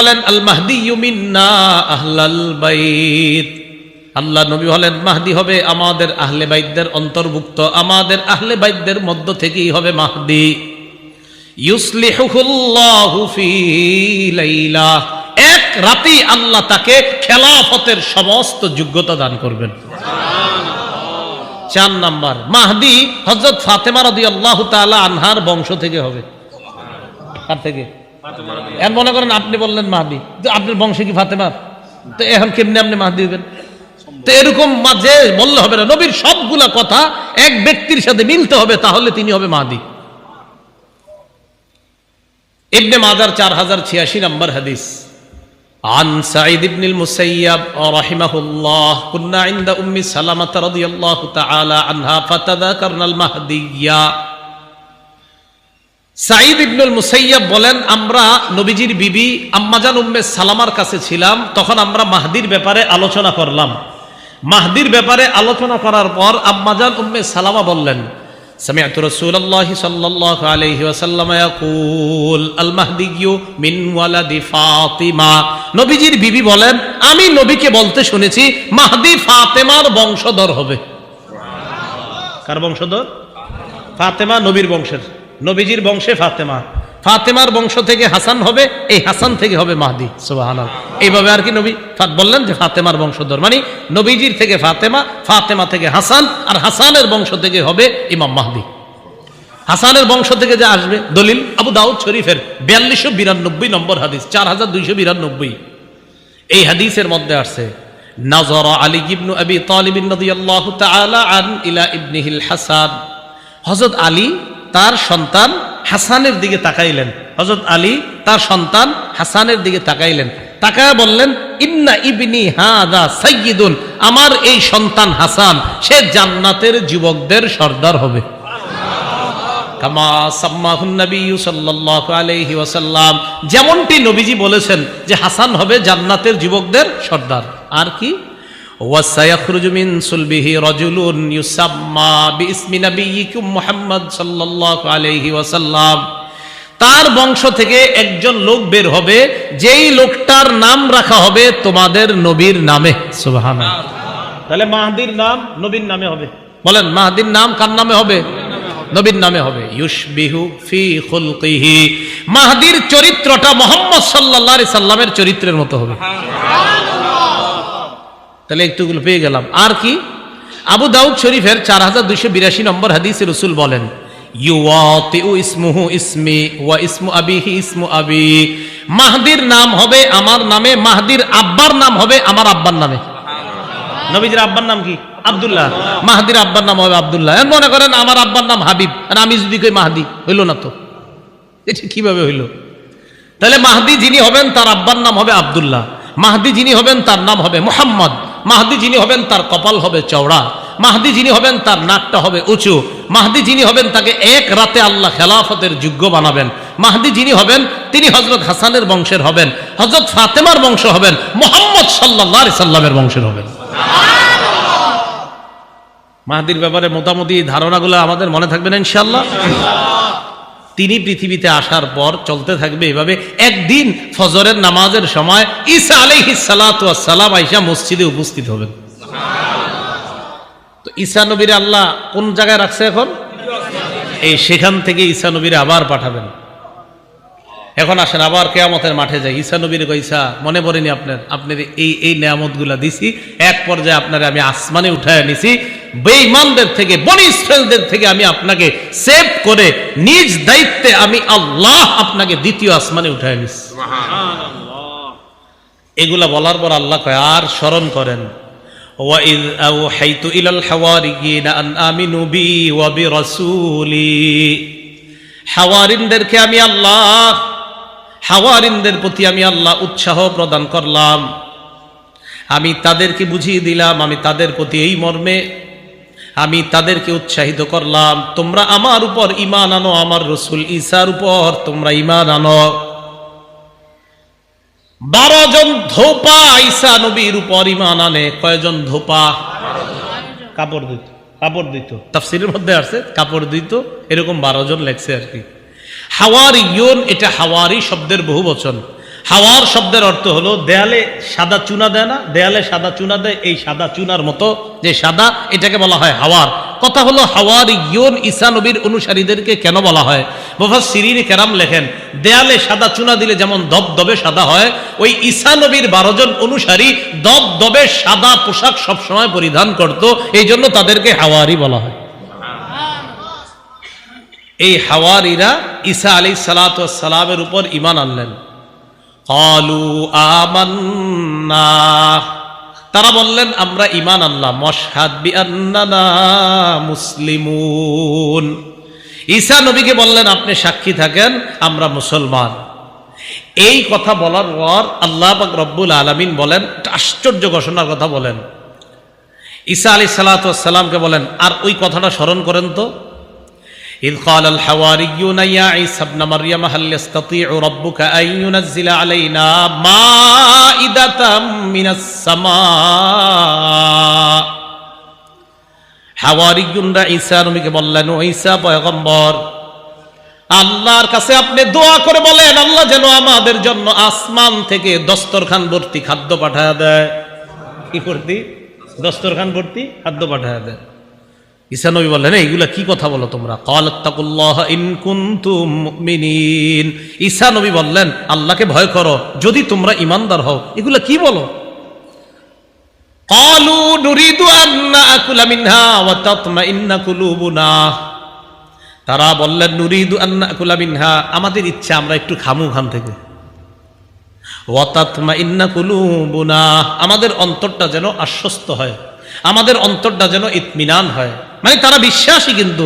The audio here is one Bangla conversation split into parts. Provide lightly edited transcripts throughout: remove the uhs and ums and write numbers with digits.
বলেন আল মাহদিয়্যু মিন্না আহলাল বাইত, আল্লাহ নবী হলেন মাহদি হবে আমাদের আহলে বাইতদের অন্তর্ভুক্ত, আমাদের আহলে বাইতদের মধ্য থেকেই হবে মাহদি। ইউসলিহুল্লাহু ফি লাইলা, এক রাতেই আল্লাহ তাকে খেলাফতের সমস্ত যোগ্যতা দান করবেন। 4 নাম্বার, মাহদি হযরত ফাতেমা রাদিয়াল্লাহু তাআলা আনহার বংশ থেকে হবে। কার থেকে? এখন মনে করেন আপনি বললেন মাহদি, তো আপনার বংশে কি ফাতেমা, তো এখন কেমনে আপনি মাহদি হবেন? তো এরকম মাঝে বললে হবে না, নবীর সবগুলা কথা এক ব্যক্তির সাথে মিলতে হবে, তাহলে তিনি হবে মাহদি। ইবনে মাজার 4086 নম্বর হাদিস, عن سعيد بن المسيب رحمه الله كنا عند أم سلمة رضي الله تعالى عنها فتذكرنا المهدية। সাঈদ ইবনুল মুসাইয়াব বলেন, আমরা নবীজির বিবি আম্মাজান উম্মে সালামার কাছে ছিলাম, তখন আমরা মাহদির ব্যাপারে আলোচনা করলাম। মাহদির ব্যাপারে আলোচনা করার পর আম্মাজান উম্মে সালামা বললেন, সামি'তু রাসূলুল্লাহি সাল্লাল্লাহু আলাইহি ওয়াসাল্লাম ইয়াকুল আল মাহদিয়্যু মিন ওয়ালাদি ফাতিমা। নবীজির বিবি বলেন, আমি নবীকে বলতে শুনেছি মাহদি ফাতেমার বংশধর হবে। কার বংশধর? ফাতেমা, নবীর বংশের, নবীজির বংশে ফাতেমা, ফাতেমার বংশ থেকে হাসান হবে, এই হাসান থেকে হবে মাহদি। সুবহানাল্লাহ। এইভাবে আর কি নবী বললেন যে ফাতেমার বংশধর, মানে নবীজির থেকে ফাতেমা, ফাতেমা থেকে হাসান, আর হাসানের বংশ থেকে হবে ইমাম মাহদি। হাসানের বংশ থেকে যে আসবে, দলিল আবু দাউদ শরীফের 4292 নম্বর হাদিস, 4292। এই হাদিসের মধ্যে আসছে, নাযারা আলী ইবনে আবি তালিব রাদিয়াল্লাহু তাআলা আন ইলা ইবনিহিল হাসান, হযরত আলী তার সন্তান হাসানের দিকে তাকাইলেন। হযরত আলী তার সন্তান হাসানের দিকে তাকাইলেন, তাকায় বললেন, ইন্না ইবনি হাদা সাইয়্যিদুন, আমার এই সন্তান হাসান সে জান্নাতের যুবকদের সর্দার হবে। কামা সাম্মাহুন নবী সাল্লাল্লাহু আলাইহি ওয়াসাল্লাম, যেমনটি নবীজি বলেছেন যে হাসান হবে জান্নাতের যুবকদের সর্দার। আর কি, ওয়াসায়াখরুজু মিন সুলবিহি রাজুলুন ইউসাম্মা বিইসমি নবিয়িকুম মুহাম্মদ সাল্লাল্লাহু আলাইহি ওয়াসাল্লাম, তার বংশ থেকে একজন লোক বের হবে, যেই লোকটার নাম রাখা হবে তোমাদের নবীর নামে। সুবহানাল্লাহ। তাহলে মাহদির নাম নবীর নামে হবে। বলেন, মাহদির নাম কার নামে হবে? নবীর নামে হবে। ইউশবিহু ফি খুলকিহি, মাহদির চরিত্রটা মুহাম্মদ সাল্লাল্লাহু আলাইহি সাল্লামের চরিত্রের মতো হবে। তাহলে একটুগুলো পেয়ে গেলাম। আর কি, আবু দাউদ শরীফের 4282 নম্বর হাদিসে রাসূল বলেন, ইউওয়াতিউ ইসমুহু ইসমি ওয়া ইসমু আবিহি ইসমু আবি, মাহদির নাম হবে আমার নামে, মাহদির আব্বার নাম হবে আমার আব্বার নামে। নবীজির আব্বার নাম কি? আব্দুল্লাহ। মাহদির আব্বার নাম হবে আব্দুল্লাহ। মনে করেন আমার আব্বার নাম হাবিব, আর আমি যদি কই মাহদি, হইল না তো? এটা কিভাবে হইল? তাহলে মাহদি যিনি হবেন তার আব্বার নাম হবে আব্দুল্লাহ, মাহদি যিনি হবেন তার নাম হবে মুহাম্মদ, মাহদি যিনি হবেন তার কপাল হবে চওড়া, মাহদি যিনি হবেন তার নাকটা হবে উঁচু, মাহদি যিনি হবেন তাকে এক রাতে আল্লাহ খেলাফতের যোগ্য বানাবেন, মাহদি যিনি হবেন তিনি হযরত হাসানের বংশের হবেন, হযরত ফাতেমার বংশ হবেন, মুহাম্মদ সাল্লাল্লাহু আলাইহি সাল্লামের বংশের হবেন। মাহদির ব্যাপারে মোটামুটি ধারণাগুলো আমাদের মনে থাকবে না ইনশাআল্লাহ। তিনি পৃথিবীতে আসার পর চলতে থাকবে এভাবে। একদিন ফজরের নামাজের সময় ঈসা আলাইহিস সালাতু ওয়াস সালাম আয়েশা মসজিদে উপস্থিত হবেন। তো ঈসা নবীর আল্লাহ কোন জায়গায় রাখছে এখন? এই সেখান থেকে ঈসা নবীর আবার পাঠাবেন। এখন আসেন আবার কিয়ামতের মাঠে যাই। ঈসা নবীর কইসা মনে পড়েনি আপনার এই নিয়ামতগুলা দিছি, এক পর্যায়ে আপনারে আমি আসমানে উঠায় নিছি, বেঈমানদের থেকে, বনি ইসরাইলদের থেকে আমি আপনাকে সেভ করে নিজ দায়িত্বে আমি আল্লাহ আপনাকে দ্বিতীয় আসমানে উঠায় নিছি। সুবহানাল্লাহ। এগুলা বলার পর আল্লাহ কয়, আর স্মরণ করেন, ওয়াইয আওহাইতু ইলাল হাওয়ারিয়িনা আন আমিনু বি ওয়া বিরাসূলি, হাওয়ারিনদেরকে আমি আল্লাহ, হাওয়ারিনদের প্রতি আমি আল্লাহ উৎসাহ প্রদান করলাম, আমি তাদেরকে বুঝিয়ে দিলাম, আমি তাদের প্রতি এই মর্মে আমি তাদেরকে উৎসাহিত করলাম, তোমরা আমার উপর ঈমান আনো, আমার রাসূল ঈসার উপর তোমরা ঈমান আনো। 12 জন ধোপা ঈসা নবীর উপর ঈমান আনে। কয়জন ধোপা? কাপড় দিত, তাফসীরের মধ্যে আছে কাপড় দিত, এরকম 12 জন লেখছে আর কি। হাওয়ারিয়ুন, এটা হাওয়ারি শব্দের বহুবচন। হাওয়ার শব্দের অর্থ হলো দেয়ালে সাদা চুনা দেয় না, দেয়ালে সাদা চুনা দেয়, এই সাদা চুনার মতো যে সাদা, এটাকে বলা হয় হাওয়ার। কথা হলো হাওয়ারিয়ুন ঈসা নবীর অনুসারীদেরকে কেন বলা হয়? মুফাসসিরিন কেরাম লেখেন, দেয়ালে সাদা চুনা দিলে যেমন দবদবে সাদা হয়, ওই ঈসা নবীর 12 জন অনুসারী দবদবে সাদা পোশাক সবসময় পরিধান করত, এই জন্য তাদেরকে হাওয়ারি বলা হয়। এই হাওয়ারিরা ঈসা আলাইহিস সালাতু ওয়াস সালামের উপর ঈমান আনলেন। ক্বালু আমান্না, তারা বললেন আমরা ঈমান আনলাম। ওয়াশহাদ বিআন্নানা মুসলিমুন, ঈসা নবীকে বললেন আপনি সাক্ষী থাকেন আমরা মুসলমান। এই কথা বলার পর আল্লাহ পাক রব্বুল আলামিন বলেন, আশ্চর্য ঘোষণার কথা বলেন। ঈসা আলাইহিস সালাতু ওয়াস সালামকে বলেন, আর ওই কথাটা স্মরণ করেন তো, إذ قال الحواريون يا عيسى ابن مريم هل يستطيع ربك أن ينزل علينا مائدة من السماء। হাওয়ারিয়ুনরা ঈসা নবীকে বললেন, ও ঈসা পয়গম্বর, আল্লাহর কাছে আপনি দোয়া করে বলেন আল্লাহ যেন আমাদের জন্য আসমান থেকে দস্তরখান ভর্তি খাদ্য পাঠায় দেয়। কি ভর্তি? দস্তরখান ভর্তি খাদ্য পাঠায় দেয়। ঈসা নবী বললেন, এইগুলা কি কথা বলো তোমরা? ক্বালাত্তাকুল্লাহ ইন কুনতুম মুমিনিন, ঈসা নবী বললেন আল্লাহকে ভয় করো যদি তোমরা ঈমানদার হও। এগুলা কি বলো? ক্বালু নুরিদু আন নাকুলা মিনহা ওয়া তাতমাইন্না কুলুবুনা, তারা বললেন নুরিদু আন নাকুলা মিনহা, আমাদের ইচ্ছা আমরা একটু খামু খান থেকে। ওয়া তাতমাইন্না কুলুবুনা, আমাদের অন্তরটা যেন আশ্বস্ত হয়, আমাদের অন্তরটা যেন ইতমিনান হয়। মানে তারা বিশ্বাসী কিন্তু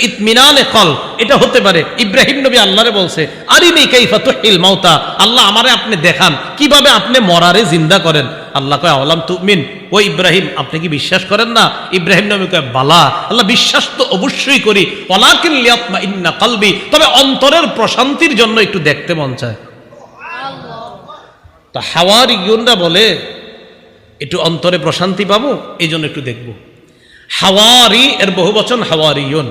ইতমিনানে কলব এটা হতে পারে। ইব্রাহিম নবী আল্লাহরে বলছে, আরিনি কাইফা তুহিল মাউতা, আল্লাহ আমারে আপনি দেখান কিভাবে আপনি মরারে জিন্দা করেন। আল্লাহ কয় আওয়ালাম তুমিন, ও ইব্রাহিম আপনি কি বিশ্বাস করেন না? ইব্রাহিম নবী কয় বালা, আল্লাহ বিশ্বাস তো অবশ্যই করি, ওয়ালাকিন লিয়াতমাইন্না কলবি, তবে অন্তরের প্রশান্তির জন্য একটু দেখতে মন চায়। তো হাওয়ারিয়ুনরা বলে একটু অন্তরে প্রশান্তি পাবো এই জন্য একটু দেখব। হাওয়ারি এর বহুবচন হাওয়ারিয়ুন।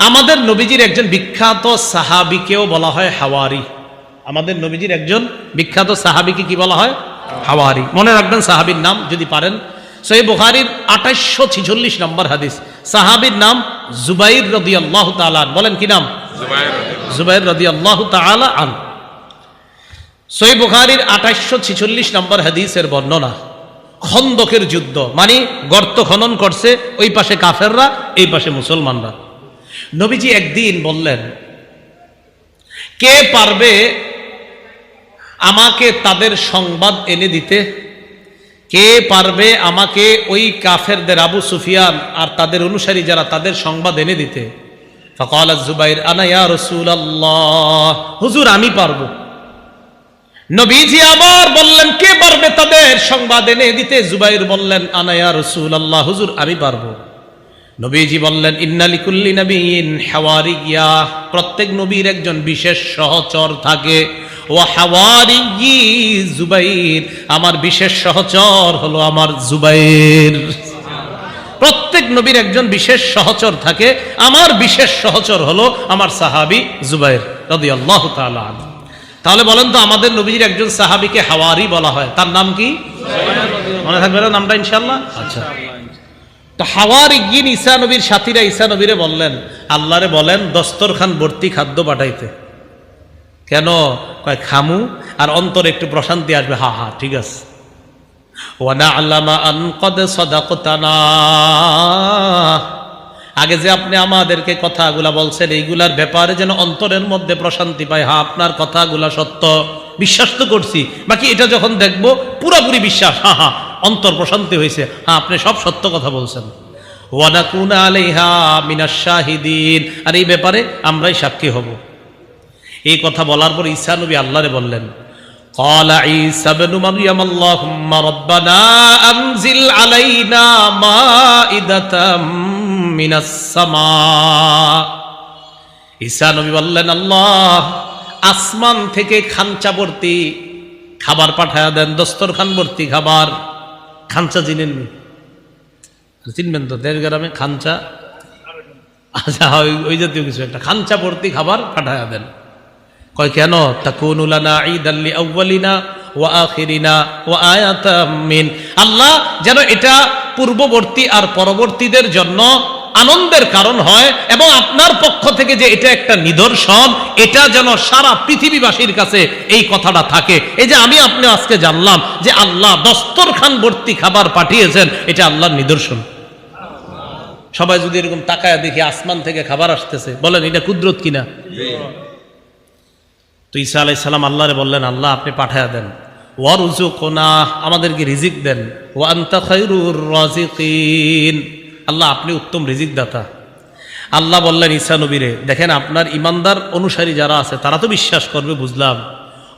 আমাদের নবীজির একজন বিখ্যাত সাহাবীকেও বলা হয় হাওয়ারি। আমাদের নবীজির একজন বিখ্যাত সাহাবীকে কি বলা হয়? হাওয়ারি। মনে রাখবেন সাহাবীর নাম যদি পারেন। সহিহ বুখারীর 2846 নম্বর হাদিস, সাহাবীর নাম জুবাইর রাদিয়াল্লাহু তাআলা আন। বলেন কি নাম? জুবাইর রাদিয়াল্লাহু তাআলা আন। সহিহ বুখারীর 2846 নম্বর হাদিসের বর্ণনা, খন্দকের যুদ্ধ, মানে গর্ত খনন করছে, ওই পাশে কাফেররা, এই পাশে মুসলমানরা। নবীজি একদিন বললেন, কে পারবে আমাকে তাদের সংবাদ এনে দিতে? কে পারবে আমাকে ওই কাফেরদের, আবু সুফিয়ান আর তাদের অনুসারী যারা, তাদের সংবাদ এনে দিতে? ফাকাল জুবাইর আনা ইয়া রাসূলুল্লাহ, হুজুর আমি পারবো। নবীজি আবার বললেন, কে পারবে তাদের সংবাদ এনে দিতে? জুবাইর বললেন আনা ইয়া রাসূলুল্লাহ, হুজুর আমি পারবো। নবীজি বললেন, ইন্না লিকুল্লি নাবিয়্যিন হাওয়ারিয়্যা, প্রত্যেক নবীর একজন বিশেষ সহচর থাকে। ওয়া হাওয়ারিয়্যি জুবাইর, আমার বিশেষ সহচর হলো আমার জুবাইর। প্রত্যেক নবীর একজন বিশেষ সহচর থাকে, আমার বিশেষ সহচর হলো আমার সাহাবী জুবাইর রাদিয়াল্লাহু তাআলা আনহু। তাহলে বলেন তো, আমাদের নবীর একজন সাহাবীকে হাওয়ারি বলা হয়, তার নাম কি? মনে থাকবে না নামটা ইনশাআল্লাহ? আচ্ছা, তো হাওয়ারিয়্যিন ঈসা নবীর সাথীরা ঈসা নবীরে বললেন, আল্লাহরে বলেন দস্তরখান ভর্তি খাদ্য পাঠাইতে। কেন? কয় খামু আর অন্তরে একটু প্রশান্তি আসবে। হা হা ঠিক আছে। ওয়া না'লামা আন ক্বাদ সাদাকতানা, আগে যে আপনি আমাদেরকে কথাগুলা বলছেন এইগুলার ব্যাপারে যেন অন্তরের মধ্যে প্রশান্তি পায়। হ্যাঁ আপনার কথাগুলা সত্য, বিশ্বাস তো করছি, বাকি এটা যখন দেখবো পুরোপুরি বিশ্বাস, হ্যাঁ হ্যাঁ অন্তর প্রশান্তি হয়েছে, হ্যাঁ আপনি সব সত্য কথা বলছেন। ওয়া নাকুনা আলাইহা মিনাশ শাহিদিন, আর এই ব্যাপারে আমরাই সাক্ষী হব। এই কথা বলার পর ঈসা নবী আল্লাহরে বললেন, ক্বালা ঈসা ইবনু মারইয়াম আল্লাহুম্মা রাব্বানা আনজিল আলাইনা মাইদাতাম মিনাস সামা। ঈসা নবী বললেন, আল্লাহ আসমান থেকে খাঞ্চা ভর্তি খাবার পাঠায়া দেন, দস্তরখান ভর্তি খাবার। খাঞ্চা চিনেননি? চিনবেন তো, দেশ গ্রামে খাঞ্চা, আচ্ছা ওই জাতীয় কিছু একটা, খাঞ্চা ভর্তি খাবার পাঠায়া দেন। কয় কেন? তাকুনু লানা ঈদাল লিআউয়ালিনা ওয়া আখিরিনা ওয়া আয়াতাম মিন, আল্লাহ যেন এটা পূর্ববর্তী আর পরবর্তীদের জন্য আনন্দের কারণ হয়, এবং আপনার পক্ষ থেকে যে এটা একটা নিদর্শন, এটা যেন সারা পৃথিবীবাসীর কাছে এই কথাটা থাকে। এই যে আমি আপনি আজকে জানলাম যে আল্লাহ দস্তরখান ভর্তি খাবার পাঠিয়েছেন, এটা আল্লাহর নিদর্শন। সবাই যদি এরকম তাকায় দেখি আসমান থেকে খাবার আসতেছে, বলেন এটা কুদরত কিনা? তো ঈসা আলাইহিস সালাম আল্লাহরে বললেন, আল্লাহ আপনি পাঠায়া দেন, ওয়ারযুকনা, আমাদেরকে রিজিক দেন, ওয়া আনতা খায়রুর রাযিকিন, আল্লাহ আপনি উত্তম রিজিক দাতা। আল্লাহ বললেন ঈসা নবীরে, দেখেন আপনার ইমানদার অনুসারী যারা আছে তারা তো বিশ্বাস করবে, বুঝলাম,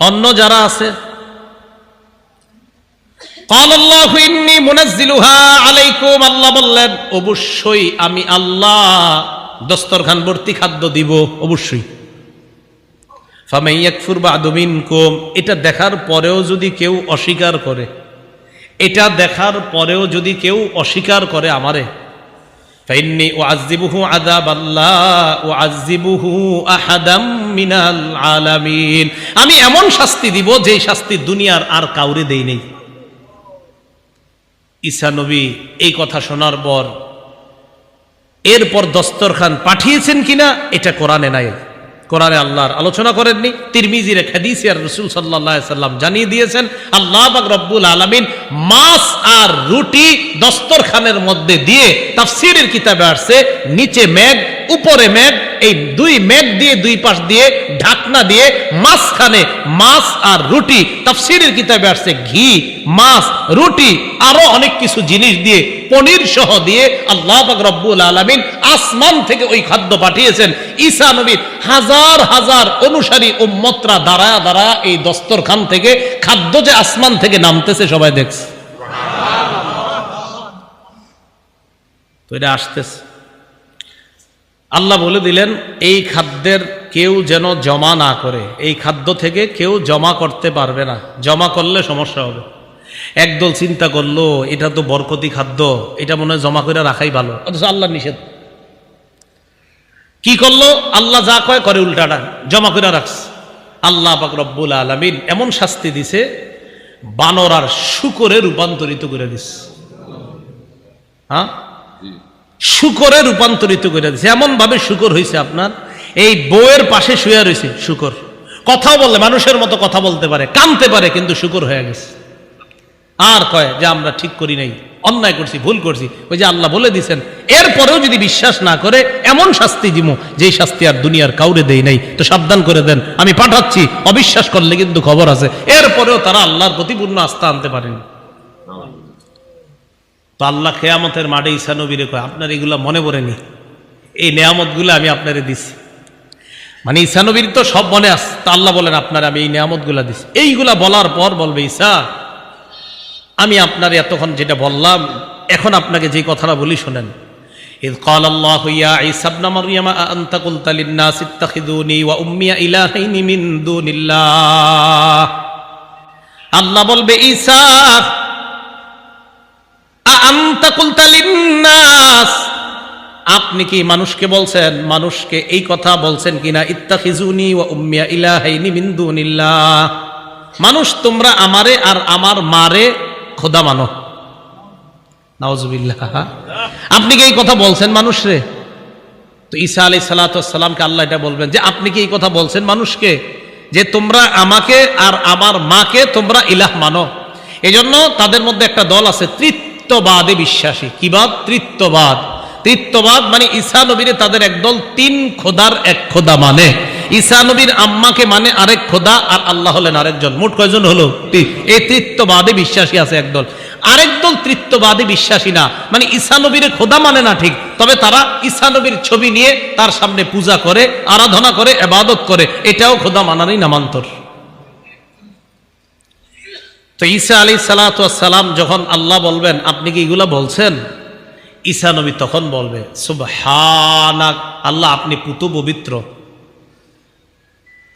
অন্য যারা আছে, ক্বালাল্লাহু ইন্নী মুনাজ্জিলুহা আলাইকুম, আল্লাহ বললেন অবশ্যই আমি আল্লাহ দস্তরখান ভর্তি খাদ্য দিব, অবশ্যই। ফামান ইয়াকফুর বা'দু মিনকুম, এটা দেখার পরেও যদি কেউ অস্বীকার করে, এটা দেখার পরেও যদি কেউ অস্বীকার করে আমারে, ফাইন্নী উআযযিবুহু আযাবান লা উআযযিবুহু আহাদাম মিনাল আলামিন, আমি এমন শাস্তি দিব যেই শাস্তি দুনিয়ার আর কাউরে দেই নেই। ঈসা নবী এই কথা শোনার পর এরপর দস্তরখান পাঠিয়েছেন কিনা এটা কোরআনে নাই, কোরআনে আল্লাহর আলোচনা করেননি। তিরমিজির এক হাদিসে আর রাসূল সাল্লাল্লাহু আলাইহি সাল্লাম জানিয়ে দিয়েছেন আল্লাহ পাক রব্বুল আলামিন মাছ আর রুটি দস্তরখানের মধ্যে দিয়ে, তাফসীরের কিতাবে আসছে নিচে মেঘ উপরে মেঘ, এই দুই মেঘ দিয়ে দুই পাশ দিয়ে ঢাকনা দিয়ে মাঝখানে মাছ আর রুটি, তাফসীরের কিতাবে আসছে ঘি, মাছ, রুটি, আরো অনেক কিছু জিনিস দিয়ে, পনির সহ দিয়ে আল্লাহ পাক রব্বুল আলামিন আসমান থেকে ওই খাদ্য পাঠিয়েছেন। ঈসা নবীর হাজার হাজার অনুসারী উম্মতরা দাঁড়ায়া দাঁড়ায়া এই দস্তরখান থেকে খাদ্য যে আসমান থেকে নামতেছে সবাই দেখছে। তো এটা আসতেছে, আল্লাহ বলে দিলেন এই খাদ্যের কেউ যেন জমা না করে, এই খাদ্য থেকে কেউ জমা করতে পারবে না, জমা করলে সমস্যা হবে। একদল চিন্তা করলো এটা তো বরকতি খাদ্য, এটা মনে হয় জমা করে রাখাই ভালো, অথচ আল্লাহ নিষেধ। কি করলো? আল্লাহ যা কয় করে উল্টাটা, জমা করে রাখছে। আল্লাহ পাক রব্বুল আলামিন এমন শাস্তি দিছে, বানর আর শূকরে রূপান্তরিত করে দিছে। হ্যাঁ, শূকরে রূপান্তরিত করে দিছে। এমন ভাবে শূকর হয়েছে, আপনার এই বউয়ের পাশে শুয়ে রয়েছে শূকর, কথাও বলে, মানুষের মতো কথা বলতে পারে, কানতে পারে, কিন্তু শূকর হয়ে গেছে। আর কয় যে আমরা ঠিক করি নাই, অন্যায় করছি, ভুল করছি। ওই যে আল্লাহ বলে দিছেন এরপরেও যদি বিশ্বাস না করে এমন শাস্তি দিব যেই শাস্তি আর দুনিয়ার কাউরে দেই নাই। তো সাবধান করে দেন, আমি পাঠাচ্ছি, অবিশ্বাস করলে কিন্তু খবর আছে। এরপরেও তারা আল্লাহর প্রতি পূর্ণ আস্থা আনতে পারেনি। তো আল্লাহ কিয়ামতের মাঠে ঈসা নবীরে কয় আপনার এগুলা মনে পড়েনি, এই নেয়ামতগুলো আমি আপনারে দিছি। মানে ঈসা নবীর তো সব মনে আছে। তা আল্লাহ বলেন আপনার আমি এই নেয়ামতগুলা দিছি। এইগুলা বলার পর বলবে ঈসা আমি আপনার এতক্ষণ যেটা বললাম, এখন আপনাকে যে কথাটা বলি শোনেন। ইয ক্বালাল্লাহু ইয়া ঈসা ইবনে মারইয়াম আনতা কুলতা লিন-নাসি ইত্তাখিযুনি ওয়া উম্মি ইলাহাইনি মিন দুনিল্লাহ, আল্লাহ বলবে ঈসা আনতা কুলতা লিন-নাস, আপনি কি মানুষকে বলছেন, মানুষকে এই কথা বলছেন কিনা, ইত্তাখিযুনি ওয়া উম্মি ইলাহাইনি মিন দুনিল্লাহ, মানুষ তোমরা আমারে আর আমার মারে খোদা মানো। নাউজুবিল্লাহ, আপনি কি এই কথা বলছেন মানুষরে? তো ঈসা আলাইহিস সালাতু ওয়াস সালামকে আল্লাহ এটা বলবেন যে আপনি কি এই কথা বলছেন মানুষকে যে তোমরা আমাকে আর আমার মাকে তোমরা ইলাহ মানো। এজন্য তাদের মধ্যে একটা দল আছে তৃত্ববাদে বিশ্বাসী। কি বাদ? তৃত্ববাদ। তৃত্ববাদ মানে ঈসা নবীরে তাদের একদল তিন খোদার এক খোদা মানে। ঈসা নবীর আম্মাকে মানে আরেক খোদা, আর আল্লাহ হলেন আরেকজন। মোট কয়জন হলো? এই তৃত্ববাদে বিশ্বাসী আছে একদল। আরেক দল তৃত্ববাদে বিশ্বাসী না, মানে ঈসা নবীরে খোদা মানে না ঠিক, তবে তারা ঈসা নবীর ছবি নিয়ে তার সামনে পূজা করে, আরাধনা করে, ইবাদত করে, এটাও খোদা মানারই নামান্তর। তো ঈসা আলাইহিস সালাতু ওয়াস সালাম যখন আল্লাহ বলবেন আপনি কি এগুলা বলছেন, ঈসা নবী তখন বলবে সুবহানাক, আল্লাহ আপনি পুত পবিত্র,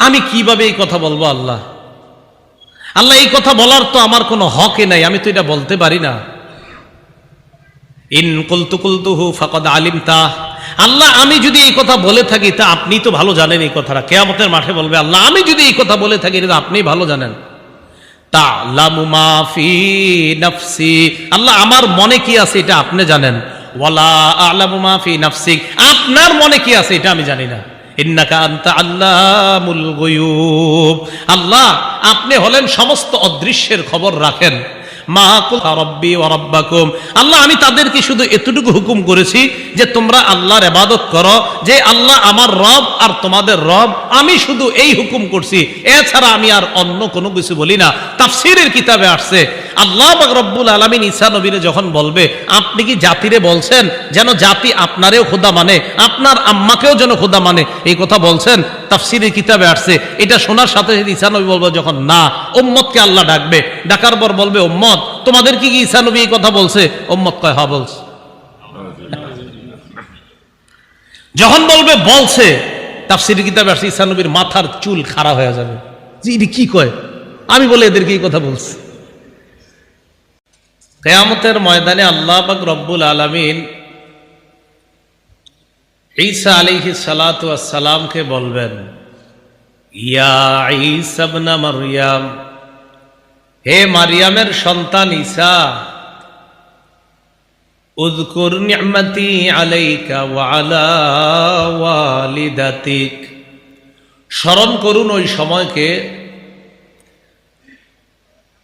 আমি কিভাবে এই কথা বলবো আল্লাহ? আল্লাহ এই কথা বলার তো আমার কোনো হকই নাই, আমি তো এটা বলতে পারি না। ইন কুলতু কুলতুহু ফাকাদ আলিমতা, আল্লাহ আমি যদি এই কথা বলে থাকি তা আপনি তো ভালো জানেন এই কথাটা। কিয়ামতের মাঠে বলবে আল্লাহ আমি যদি এই কথা বলে থাকি এটা আপনি ভালো জানেন। তা'লামু মা ফি নাফসি, আল্লাহ আমার মনে কি আছে এটা আপনি জানেন। ওয়ালা আ'লামু মা ফি নাফসিক, আপনার মনে কি আছে এটা আমি জানি না। ইন্নাকা আনতা আল্লামুল গুয়ুব, আল্লাহ আপনি হলেন সমস্ত অদৃশ্যের খবর রাখেন। মা কুলা রাব্বি ওয়া রাব্বাকুম, আল্লাহ আমি তাদেরকে শুধু এতটুকু হুকুম করেছি যে তোমরা আল্লাহর ইবাদত করো, যে আল্লাহ আমার রব আর তোমাদের রব, আমি শুধু এই হুকুম করছি, এছাড়া আমি আর অন্য কোনো কিছু বলি না। তাফসীরের কিতাবে আসছে আল্লাহ পাক রব্বুল আলামিন ঈসা নবীরে যখন বলবে আপনি কি জাতিরে বলছেন যেন জাতি আপনারেও খোদা মানে, আপনার আম্মাকেও যেন খোদা মানে, এই কথা বলছেন? তাফসীরের কিতাবে আসছে। এটা শোনার সাথে সাথে ঈসা নবী বলবে যখন না, উম্মতকে আল্লাহ ডাকবে, ডাকার পর বলবে উম্মত তোমাদের কি ঈসা নবী এই কথা বলছে? উম্মত কয় হ্যাঁ বলছে। যখন বলবে বলছে, তাফসীরের কিতাবে আসছে ঈসা নবীর মাথার চুল খাড়া হয়ে যাবে, যে এটি কি কয়, আমি বলে এদেরকে এই কথা বলছি। কিয়ামতের ময়দানে আল্লাহ পাক রব্বুল আলামিন ঈসা আলাইহিস সালাতু ওয়াস সালামকে বলবেন ইয়া ঈসা ইবনে মারইয়াম, হে মারিয়ামের সন্তান ঈসা, উযকুর নি'মাতি আলাইকা ওয়া আলা ওয়ালিদাতিক, স্মরণ করুন ওই সময়কে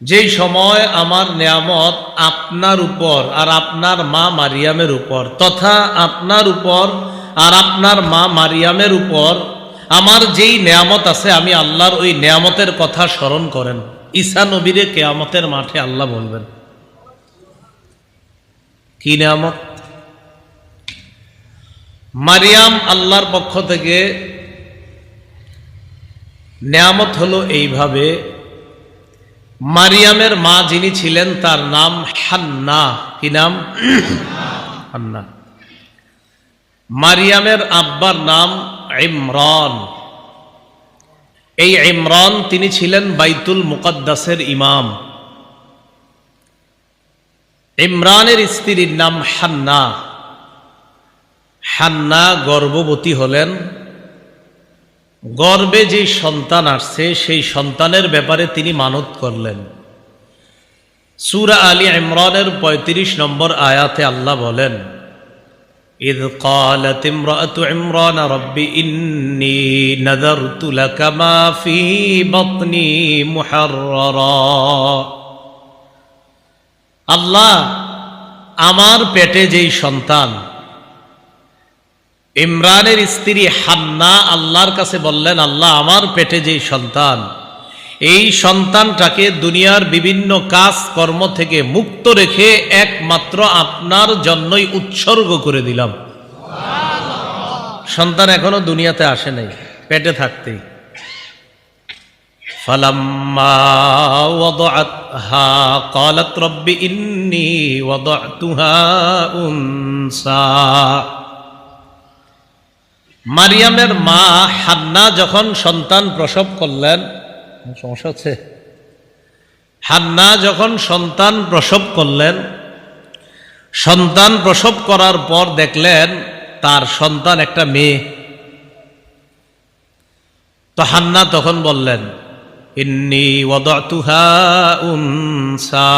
যেই সময় আমার নেয়ামত আপনার উপর আর আপনার মা মারিয়ামের উপর, তথা আপনার উপর আর আপনার মা মারিয়ামের উপর আমার যেই নেয়ামত আছে, আমি আল্লাহর ওই নেয়ামতের কথা স্মরণ করেন। ঈসা নবীরে কিয়ামতের মাঠে আল্লাহ বলবেন কি নেয়ামত? মারিয়াম আল্লাহর পক্ষ থেকে নেয়ামত হলো এইভাবে, মারিয়ামের মা যিনি ছিলেন তার নাম হান্না। কি নাম? হান্না। মারিয়ামের আব্বার নাম ইমরান। এই ইমরান তিনি ছিলেন বাইতুল মুকদ্দাসের ইমাম। ইমরানের স্ত্রীর নাম হান্না। হান্না গর্ভবতী হলেন। গর্ভে যে সন্তান আসছে সেই সন্তানের ব্যাপারে তিনি মানত করলেন। সূরা আলী ইমরানের ৩৫ নম্বর আয়াতে আল্লাহ বলেন ইয ক্বালাত ইমরাতু ইমরান রাব্বি ইন্নী নাযারতু লাকা মা ফী বাতনি মুহাররারা, আল্লাহ আমার পেটে যেই সন্তান, ইমরানের স্ত্রী হান্না আল্লাহর কাছে বললেন আল্লাহ আমার পেটে যেই সন্তান, এই সন্তানটাকে দুনিয়ার বিভিন্ন কাজ কর্ম থেকে মুক্ত রেখে একমাত্র আপনার জন্যই উৎসর্গ করে দিলাম। সন্তান এখনো দুনিয়াতে আসে নাই, পেটে থাকতেই। ফালাম্মা ওয়াদাআতহা ক্বালাত রাব্বি ইন্নী ওয়াদাতুহা উনসা, মারিয়ামের মা হান্না যখন সন্তান প্রসব করলেন, সমস্যা হচ্ছে, হান্না যখন সন্তান প্রসব করলেন, সন্তান প্রসব করার পর দেখলেন তার সন্তান একটা মেয়ে। তো হান্না তখন বললেন ইন্নী ওয়াদাতুহা উনসা,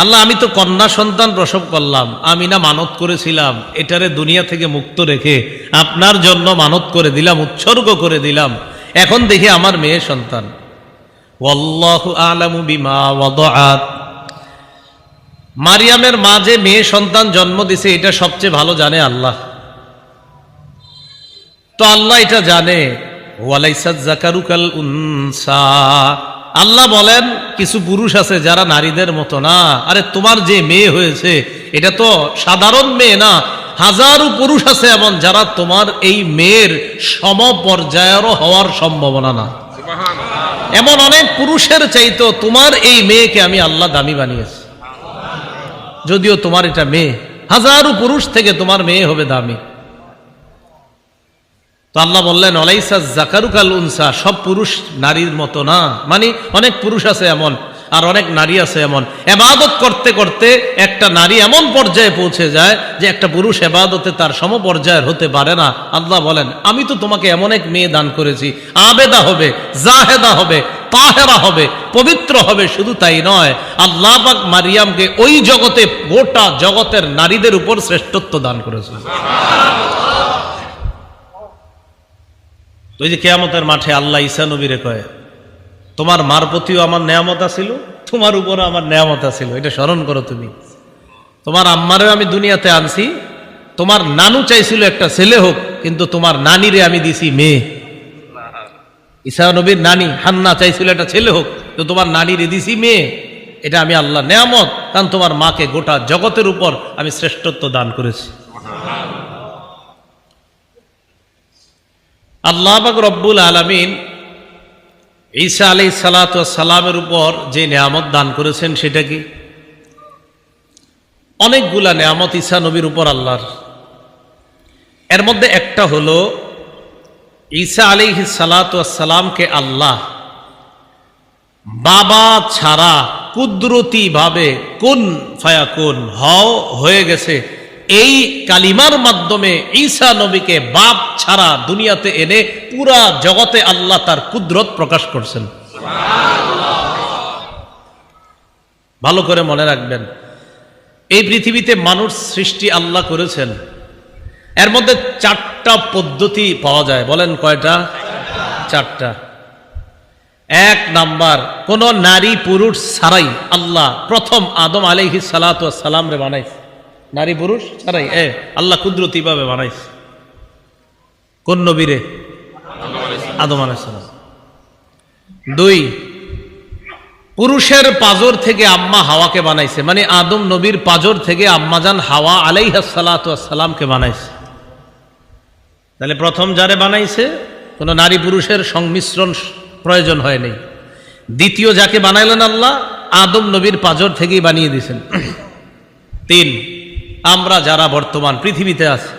আল্লাহ আমি তো কন্যা সন্তান প্রসব করলাম, আমি না মানত করেছিলাম এটারে দুনিয়া থেকে মুক্ত রেখে আপনার জন্য মানত করে দিলাম, উৎসর্গ করে দিলাম, এখন দেখি আমার মেয়ে সন্তান। ওয়াল্লাহু আ'লামু বিমা ওয়াদাআত, মারিয়ামের মা যে মেয়ে সন্তান জন্ম দিছে এটা সবচেয়ে ভালো জানে আল্লাহ। তো আল্লাহ এটা জানে। ওয়ালাইসাত যাকারু কাল উনসা, আল্লাহ বলেন কিছু পুরুষ আছে যারা নারীদের মতো না। আরে তোমার যে মেয়ে হয়েছে এটা তো সাধারণ মেয়ে না, হাজারো পুরুষ আছে এমন যারা তোমার এই মেয়ের সমপর্যায়েরও হওয়ার সম্ভাবনা না। এমন অনেক পুরুষের চাইতো তোমার এই মেয়েকে আমি আল্লাহ দামি বানিয়েছি। যদিও তোমার এটা মেয়ে, হাজারো পুরুষ থেকে তোমার মেয়ে হবে দামি। তো আল্লাহ বললেন ওয়ালাইসা যাকারু কাল উনসা, সব পুরুষ নারীর মতো না, মানে অনেক পুরুষ আছে এমন আর অনেক নারী আছে এমন, ইবাদত করতে করতে একটা নারী এমন পর্যায়ে পৌঁছে যায় যে একটা পুরুষ ইবাদতে তার সমপর্যায়ের হতে পারে না। আল্লাহ বলেন, আমি তো তোমাকে এমন এক মেয়ে দান করেছি, আবেদা হবে, জাহেদা হবে, তাহেরা হবে, পবিত্র হবে। শুধু তাই নয়, আল্লাহ পাক মারিয়ামকে ওই জগতে, গোটা জগতের নারীদের উপর শ্রেষ্ঠত্ব দান করেছে। ওই যে কিয়ামতের মাঠে আল্লাহ ঈসা নবীরে কয়, তোমার মার প্রতিও আমার নেয়ামত আছিল, তোমার উপরও আমার নেয়ামত আছিল, এটা স্মরণ করো তুমি। তোমার আম্মারেও আমি দুনিয়াতে আনছি, তোমার নানু চাইছিল একটা ছেলে হোক, কিন্তু তোমার নানিরে আমি দিছি মেয়ে। ঈসা নবীর নানি হান্না চাইছিল একটা ছেলে হোক, তো তোমার নানিরে দিছি মেয়ে। এটা আমি আল্লাহ নেয়ামত, কারণ তোমার মাকে গোটা জগতের উপর আমি শ্রেষ্ঠত্ব দান করেছি। আল্লাহ পাক রব্বুল আলামিন ঈসা আলাইহিস সালাতু ওয়াস সালামের উপর যে নেয়ামত দান করেছেন সেটা কি? অনেকগুলা নেয়ামত ঈসা নবীর উপর আল্লাহর। এর মধ্যে একটা হলো ঈসা আলাইহিস সালাতু ওয়াস সালামকে আল্লাহ বাবা ছাড়া কুদরতি ভাবে কুন ফায়াকুন, হও হয়ে গেছে, এই কালিমার মাধ্যমে ঈসা নবীকে বাপ ছাড়া দুনিয়াতে এনে পুরা জগতে আল্লাহ তার কুদরত প্রকাশ করছেন। ভালো করে মনে রাখবেন, এই পৃথিবীতে মানুষ সৃষ্টি আল্লাহ করেছেন, এর মধ্যে 4টা পদ্ধতি পাওয়া যায়। বলেন কয়টা? 4টা। 1 নাম্বার, কোন নারী পুরুষ ছাড়াই আল্লাহ প্রথম আদম আলাইহিস সালাতু ওয়াস সালাম রে বানাইছে। নারী পুরুষ ছাড়াই আল্লাহ কুদরতি ভাবে বানাইছে। কোন নবীরে? আদম আলাইহিস সালাম। 2, পুরুষের পাজর থেকে আম্মা হাওয়াকে বানাইছে, মানে আদম নবীর পাজর থেকে আম্মাজান হাওয়া আলাইহিস সালাতু ওয়াস সালামকে বানাইছে। তাহলে প্রথম যারে বানাইছে কোন নারী পুরুষের সংমিশ্রণ প্রয়োজন হয়নি। দ্বিতীয় যাকে বানাইলেন আল্লাহ, আদম নবীর পাজর থেকেই বানিয়ে দিয়েছেন। 3, আমরা যারা বর্তমান পৃথিবীতে আছি,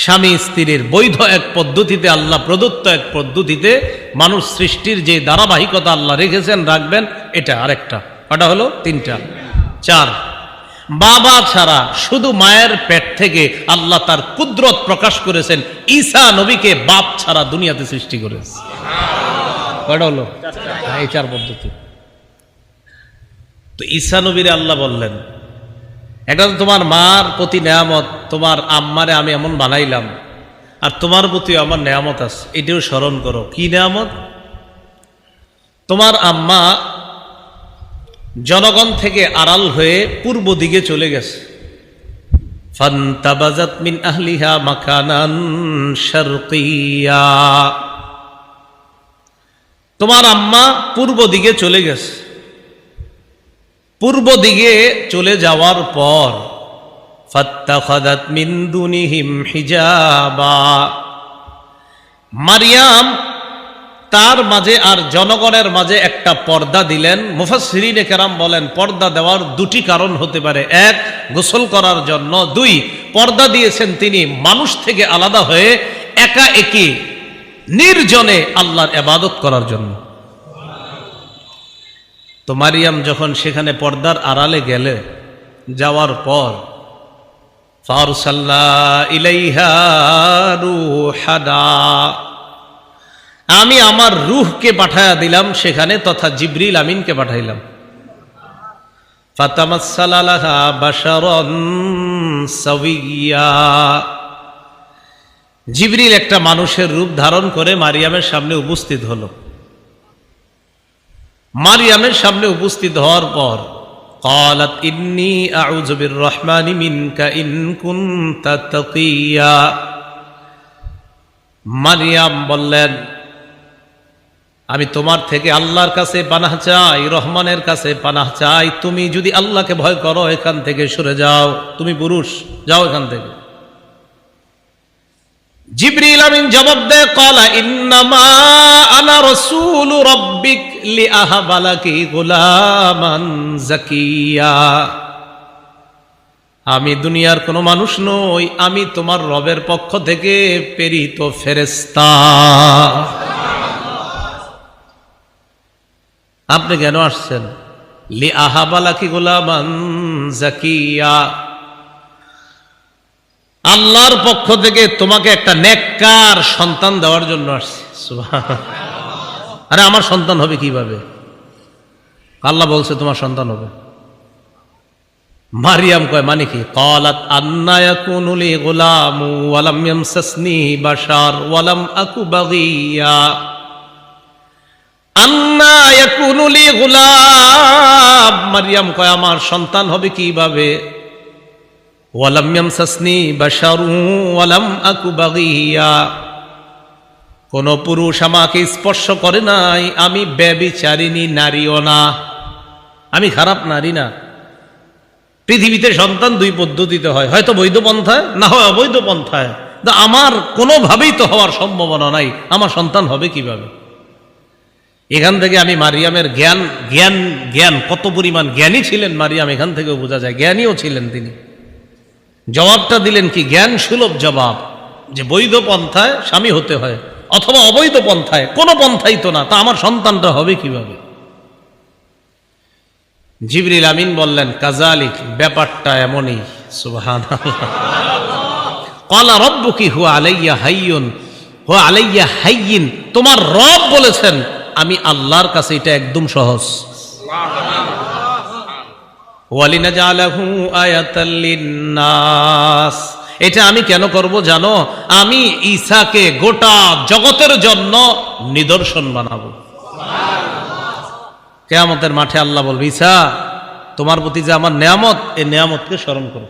স্বামী স্ত্রীর বৈধ এক পদ্ধতিতে, আল্লাহ প্রদত্ত এক পদ্ধতিতে মানুষ সৃষ্টির যে ধারাবাহিকতা আল্লাহ রেখেছেন, রাখবেন, এটা আরেকটা। ওটা হলো 3টা। 4, বাবা ছাড়া শুধু মায়ের পেট থেকে আল্লাহ তার কুদরত প্রকাশ করেছেন, ঈসা নবীকে বাপ ছাড়া দুনিয়াতে সৃষ্টি করেছে। ওটা হলো এই 4 পদ্ধতি। তো ঈসা নবীরে আল্লাহ বললেন, এটা তো তোমার মার প্রতি নেয়ামত, তোমার আম্মারে আমি এমন বানাইলাম, আর তোমার প্রতি আমার নেয়ামত আছে, এটাও স্মরণ করো। কি নেয়ামত? তোমার আম্মা জনগণ থেকে আড়াল হয়ে পূর্ব দিকে চলে গেছে। ফান্তাবাজাত মিন আহলিহা মাকানান শারকিয়া, তোমার আম্মা পূর্ব দিকে চলে গেছে। পূর্ব দিকে চলে যাওয়ার পর ফাত্তাখাযাত মিন দুনিহিম হিজাবা, মারিয়াম তার মাঝে আর জনগণের মাঝে একটা পর্দা দিলেন। মুফাসসিরিনে কেরাম বলেন, পর্দা দেওয়ার 2টি কারণ হতে পারে। 1, গোসল করার জন্য। 2, পর্দা দিয়েছেন তিনি মানুষ থেকে আলাদা হয়ে একা একই নির্জনে আল্লাহর ইবাদত করার জন্য। তো মারিয়াম যখন সেখানে পর্দার আড়ালে গেলে, যাওয়ার পর ফারসালনা ইলাইহা রূহানা, আমি আমার রূহকে পাঠায়া দিলাম সেখানে, তথা জিবরিল আমিনকে পাঠাইলাম। ফাতামাসসালা লাহা বাশারান সাওয়িয়া, জিবরিল একটা মানুষের রূপ ধারণ করে মারিয়ামের সামনে উপস্থিত হলো। মারিয়ামের সামনে উপস্থিত হওয়ার পর ক্বালাত ইন্নী আউযু বিররহমানি মিনকা ইন কুনতা তাকিয়া, মারিয়াম বললেন, আমি তোমার থেকে আল্লাহর কাছে পানাহ চাই, রহমানের কাছে পানাহ চাই। তুমি যদি আল্লাহকে ভয় করো, এখান থেকে সরে যাও, তুমি পুরুষ, যাও এখান থেকে। জিবরিল আমিন জবাব দেয়, ক্বালা ইন্নামা আনা রাসূলু রাব্বিক লিআহাবা লাকি গুলামান যাকিয়া, আমি দুনিয়ার কোনো মানুষ নই, আমি তোমার রবের পক্ষ থেকে প্রেরিত ফেরেশতা। আপনি কেন আসছেন? লিআহাবালাকি গুলামান যাকিয়া, আল্লাহর পক্ষ থেকে তোমাকে একটা নেককার সন্তান দেওয়ার জন্য আসছে। সুবহানাল্লাহ। আরে আমার সন্তান হবে কিভাবে? আল্লাহ বলছে তোমার সন্তান হবে। মারিয়াম কয় মানে কি? ক্বালাত আন্না ইয়াকুনু লি গুলামু ওয়া লাম ইয়ামসাসনি বাশার ওয়া লাম আকু বাগিয়া। আন্না ইয়াকুনু লি গুলাম, মারিয়াম কয় আমার সন্তান হবে কিভাবে? ওয়া লাম ইয়ামসাসনি বাশারু ওয়া লাম আকু বাগিয়া, কোন পুরুষ আমাকে স্পর্শ করে নাই, আমি ব্যভিচারিণী নারীও না, আমি খারাপ নারী না। পৃথিবীতে সন্তান দুই পদ্ধতিতে হয়, হয়তো বৈধ পন্থায়, না হয় অবৈধ পন্থায়। আমার কোনোভাবেই তো হওয়ার সম্ভাবনা নাই, আমার সন্তান হবে কিভাবে? এখান থেকে আমি মারিয়ামের জ্ঞান জ্ঞান জ্ঞান কত পরিমাণ জ্ঞানী ছিলেন মারিয়াম, এখান থেকেও বোঝা যায় জ্ঞানীও ছিলেন তিনি। জবাবটা দিলেন কি? জ্ঞান সুলভ জবাব, যে বৈধ পন্থায় স্বামী হতে হয় অথবা অবৈধ পন্থায়, কোনো পন্থাই তো না, তা আমার সন্তানটা হবে কিভাবে? জিবরিল আমিন বললেন কাযালিক, ব্যাপারটা এমনই। সুবহানাল্লাহ। ক্বালা রাব্বুকি হুয়া আলাইয়া হাইয়ুন হুয়া আলাইয়া হাইয়িন, তোমার রব বলেছেন আমি আল্লাহর কাছে এটা একদম সহজ। ওয়ালিনাজালাহু আয়াতাল লিন্নাস, এটা আমি কেন করব জানো? আমি ঈসাকে গোটা জগতের জন্য নিদর্শন বানাবো। কিয়ামতের মাঠে আল্লাহ বলবে ঈসা তোমার প্রতি যে আমার নেয়ামত, এই নেয়ামতকে স্মরণ করো,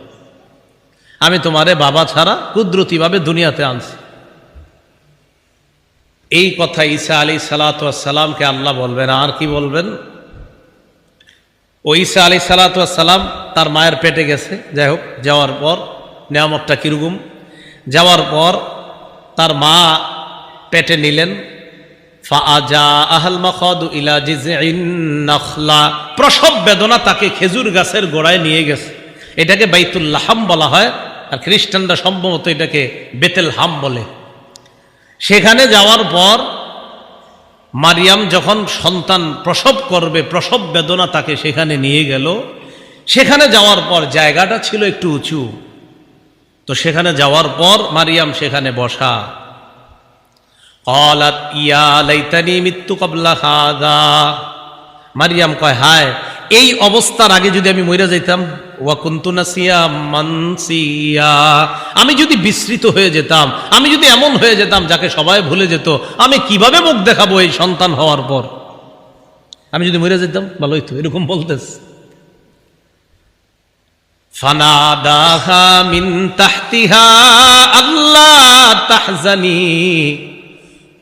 আমি তোমারে বাবা ছাড়া কুদরতিভাবে দুনিয়াতে আনছি। এই কথা ঈসা আলাইহিস সালাতু ওয়াস সালামকে আল্লাহ বলবেন। আর কি বলবেন? ও ঈসা আলাইহিস সালাতু ওয়াস সালাম তার মায়ের পেটে গেছে, যাই হোক, যাওয়ার পর নেয়ামতটা কিরকম, যাওয়ার পর তার মা পেটে নিলেন। ফাআজা আহল মাখাদু ইলা জিযইন নাখলা, প্রসব বেদনা তাকে খেজুর গাছের গোড়ায় নিয়ে গেছে। এটাকে বাইতুল লাহাম বলা হয়, আর খ্রিস্টানরা সম্ভবত এটাকে বেতেল হাম বলে। সেখানে যাওয়ার পর মারিয়াম যখন সন্তান প্রসব করবে, প্রসব বেদনা তাকে সেখানে নিয়ে গেল। সেখানে যাওয়ার পর জায়গাটা ছিল একটু উঁচু, তো সেখানে যাওয়ার পর মারিয়াম সেখানে বসা। ক্বালাত ইয়া লাইতানি মিত্তু ক্বাবলা হাযা, মারিয়াম কয় হায়, এই অবস্থার আগে যদি আমি মইরা যাইতাম। ওয়া কুনতু নাসিয়াম মানসিয়া, আমি যদি বিস্মৃত হয়ে যেতাম, আমি যদি এমন হয়ে যেতাম যাকে সবাই ভুলে যেত, আমি কিভাবে মুখ দেখাবো এই সন্তান হওয়ার পর? আমি যদি মরে যেতাম ভালোই তো, এরকম বলতেছে। ফানাদাহা মিন তাহতিহা আল্লা তাহজানি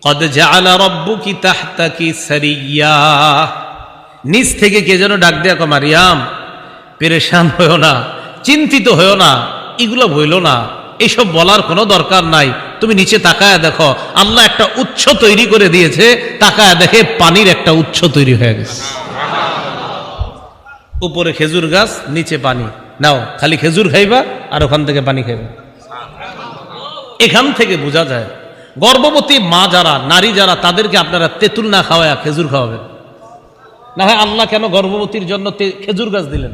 কদ জাআলা রাব্বুকি তাহতাকি সারিয়া, নিচ থেকে কে যেন ডাক দেয়া কয় মারিয়াম পেরেশান হয়েও না, চিন্তিত হয়েও না, এগুলো বইল না, এইসব বলার কোনো দরকার নাই। তুমি নিচে তাকায় দেখো, আল্লাহ একটা উৎস তৈরি করে দিয়েছে। তাকায় দেখে পানির একটা উৎস তৈরি হয়ে গেছে। উপরে খেজুর গাছ, নিচে পানি, নাও খালি খেজুর খাইবা আর ওখান থেকে পানি খাইবা। এখান থেকে বোঝা যায় গর্ভবতী মা যারা, নারী যারা, তাদেরকে আপনারা তেঁতুল না খাওয়ায় খেজুর খাওয়াবেন না। হয় আল্লাহ কেন গর্ভবতীর জন্য খেজুর গাছ দিলেন?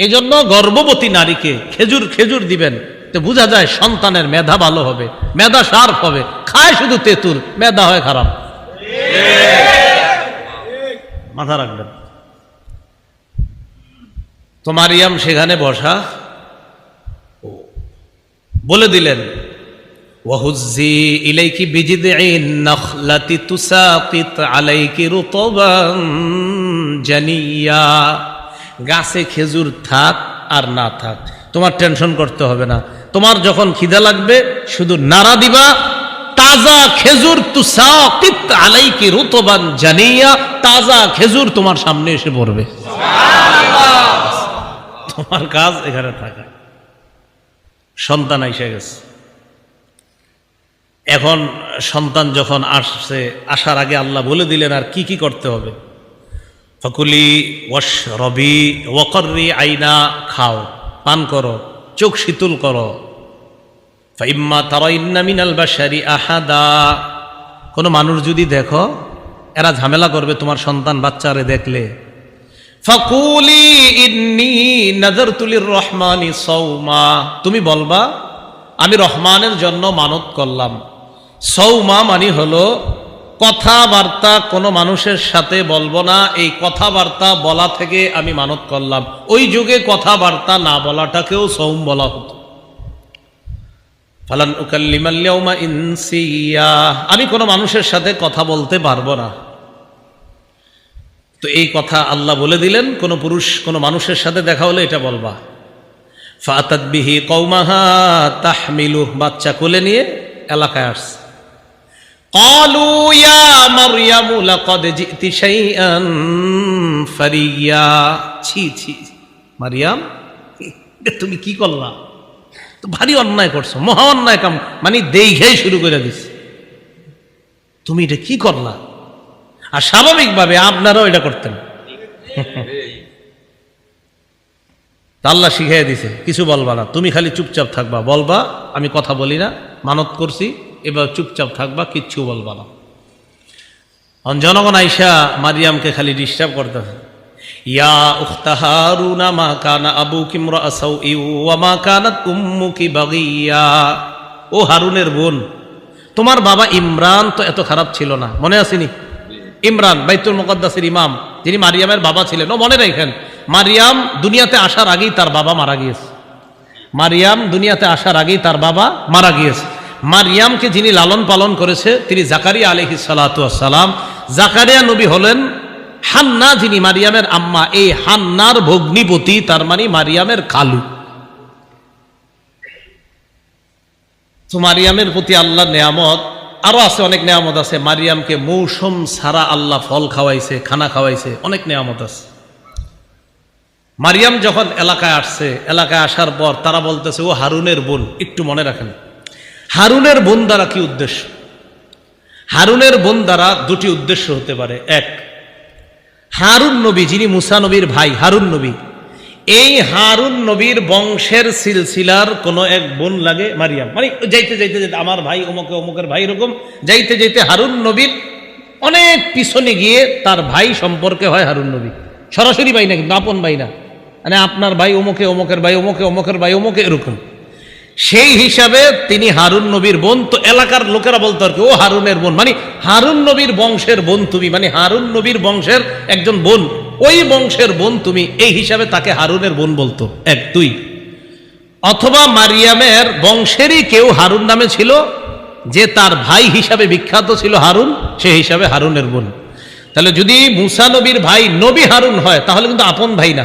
এই জন্য গর্ভবতী নারীকে খেজুর খেজুর দিবেন, তো বোঝা যায় সন্তানের মেধা ভালো হবে, মেধা শার্প হবে। খায় শুধু তেঁতুল, মেধা হয় খারাপ। মাথা রাখবেন। তো মারিয়াম সেখানে বসা, বলে দিলেন ওয়াহুজ্জি ইলাইকি বিজিদইন নাখলাতি তুসাকিত আলাইকি রুতবান জানিয়া, গাছে খেজুর থাক আর না থাক তোমার টেনশন করতে হবে না। তোমার যখন খিদা লাগবে শুধু নাড়া দিবা, তাজা খেজুর তুসাকিত আলাইকি রুতবান জানিয়া, তাজা খেজুর তোমার সামনে এসে পড়বে। তোমার কাজ এখানে থাকা। সন্তান এসে গেছে। এখন সন্তান যখন আসছে, আসার আগে আল্লাহ বলে দিলেন আর কি কি করতে হবে। ফাকুলি ওয়াশরবি ওয়াকর্রি আইনা, খাও, পান করো, চোখ শীতল করো। ফাইম্মা তারাইন্না মিনাল বাশারি আহাদা, কোনো মানুষ যদি দেখো, এরা ঝামেলা করবে তোমার সন্তান বাচ্চারে দেখলে। ফাকুলি ইন্নী নাযারতু লির-রহমানি সাওমা, তুমি বলবা আমি রহমানের জন্য মানত করলাম। সৌমা মানে হলো কথাবার্তা কোনো মানুষের সাথে বলবো না, এই কথাবার্তা বলা থেকে আমি মানত করলাম। ওই যুগে কথাবার্তা না বলাটাকেও সৌম বলা হতো। ফালান উকাল্লিমাল ইয়াওমা ইনসিয়া, আমি কোনো মানুষের সাথে কথা বলতে পারবো না। তো এই কথা আল্লাহ বলে দিলেন, কোনো পুরুষ কোনো মানুষের সাথে দেখা হলে এটা বলবা। ফাতাত বিহি কওমাহা তাহমিলু, বাচ্চা কোলে নিয়ে এলাকায় আসছে। ক্বালু ইয়া মারইয়ামু লাকাদ জিতি শাইআন ফারিয়া, ছি ছি মারিয়াম, তুমি কি করলা? তো ভারী অন্যায় করছো, মহা অন্যায় কাম, মানে দেখাই শুরু করে দিস, তুমি এটা কি করলা? আর স্বাভাবিকভাবে আপনারাও এটা করতেন। আল্লাহ শিখাই দিছে কিছু বলবা না, তুমি খালি চুপচাপ থাকবা, বলবা আমি কথা বলি না, মানত করছি, এবার চুপচাপ থাকবা, কিচ্ছু বলবা না। জনগণ আইসা মারিয়ামকে খালি ডিস্টার্ব করতেছে। ইয়া উখতা হারুনা মা কানা আবুকি ইমরাআ সাউই ওয়া মা কানাত উম্মুকি বাগিয়া, ও হারুনের বোন, তোমার বাবা ইমরান তো এত খারাপ ছিল না, মনে আসেনি? ইমরান বাইতুল মুকদ্দাসের ইমাম, যিনি মারিয়ামের বাবা ছিলেন, ও মনে রাখেন মারিয়াম দুনিয়াতে আসার আগেই তার বাবা মারা গিয়েছে। মারিয়াম দুনিয়াতে আসার আগেই তার বাবা মারা গিয়েছে। মারিয়ামকে যিনি লালন পালন করেছে তিনি জাকারিয়া আলাইহিস সালাতু ওয়াস সালাম। জাকারিয়া নবী হলেন হান্না, যিনি মারিয়ামের আম্মা, এই হান্নার ভগ্নিপতি, তার মানে মারিয়ামের খালু। তো মারিয়ামের প্রতি আল্লাহর নেয়ামত আরো আছে, অনেক নেয়ামত আছে। মারিয়ামকে মৌসুম ছাড়া আল্লাহ ফল খাওয়াইছে, খানা খাওয়াইছে, অনেক নেয়ামত আছে। মারিয়াম যখন এলাকায় আসছে, এলাকায় আসার পর তারা বলতেছে ও হারুনের বোন। একটু মনে রাখেন হারুনের বোন দ্বারা কি উদ্দেশ্য? হারুনের বোন দ্বারা দুটি উদ্দেশ্য হতে পারে। এক, হারুন নবী যিনি মুসা নবীর ভাই, হারুন নবী, এই হারুন নবীর বংশের সিলসিলার কোনো এক বোন লাগে মারিয়াম। মানে যাইতে যাইতে যাইতে আমার ভাই অমুকে অমুকের ভাই, এরকম যাইতে যাইতে হারুন নবীর অনেক পিছনে গিয়ে তার ভাই সম্পর্কে হয় হারুন নবী। সরাসরি ভাই না, কিন্তু আপন ভাই না, মানে আপনার ভাই অমুকে অমুকের ভাই অমুকে অমুকের ভাই অমুকে, এরকম। সেই হিসাবে তিনি হারুন নবীর বোন। তো এলাকার লোকেরা বলতো আর কি, ও হারুনের বোন, মানে হারুন নবীর বংশের বোন তুমি, মানে হারুন নবীর বংশের একজন বোন, ওই বংশের বোন তুমি, এই হিসাবে তাকে হারুনের বোন বলতো। এক। দুই, অথবা মারিয়ামের বংশেরই কেউ হারুন নামে ছিল, যে তার ভাই হিসাবে বিখ্যাত ছিল হারুন, সেই হিসাবে হারুনের বোন। তাহলে যদি মুসা নবীর ভাই নবী হারুন হয় তাহলে কিন্তু আপন ভাই না,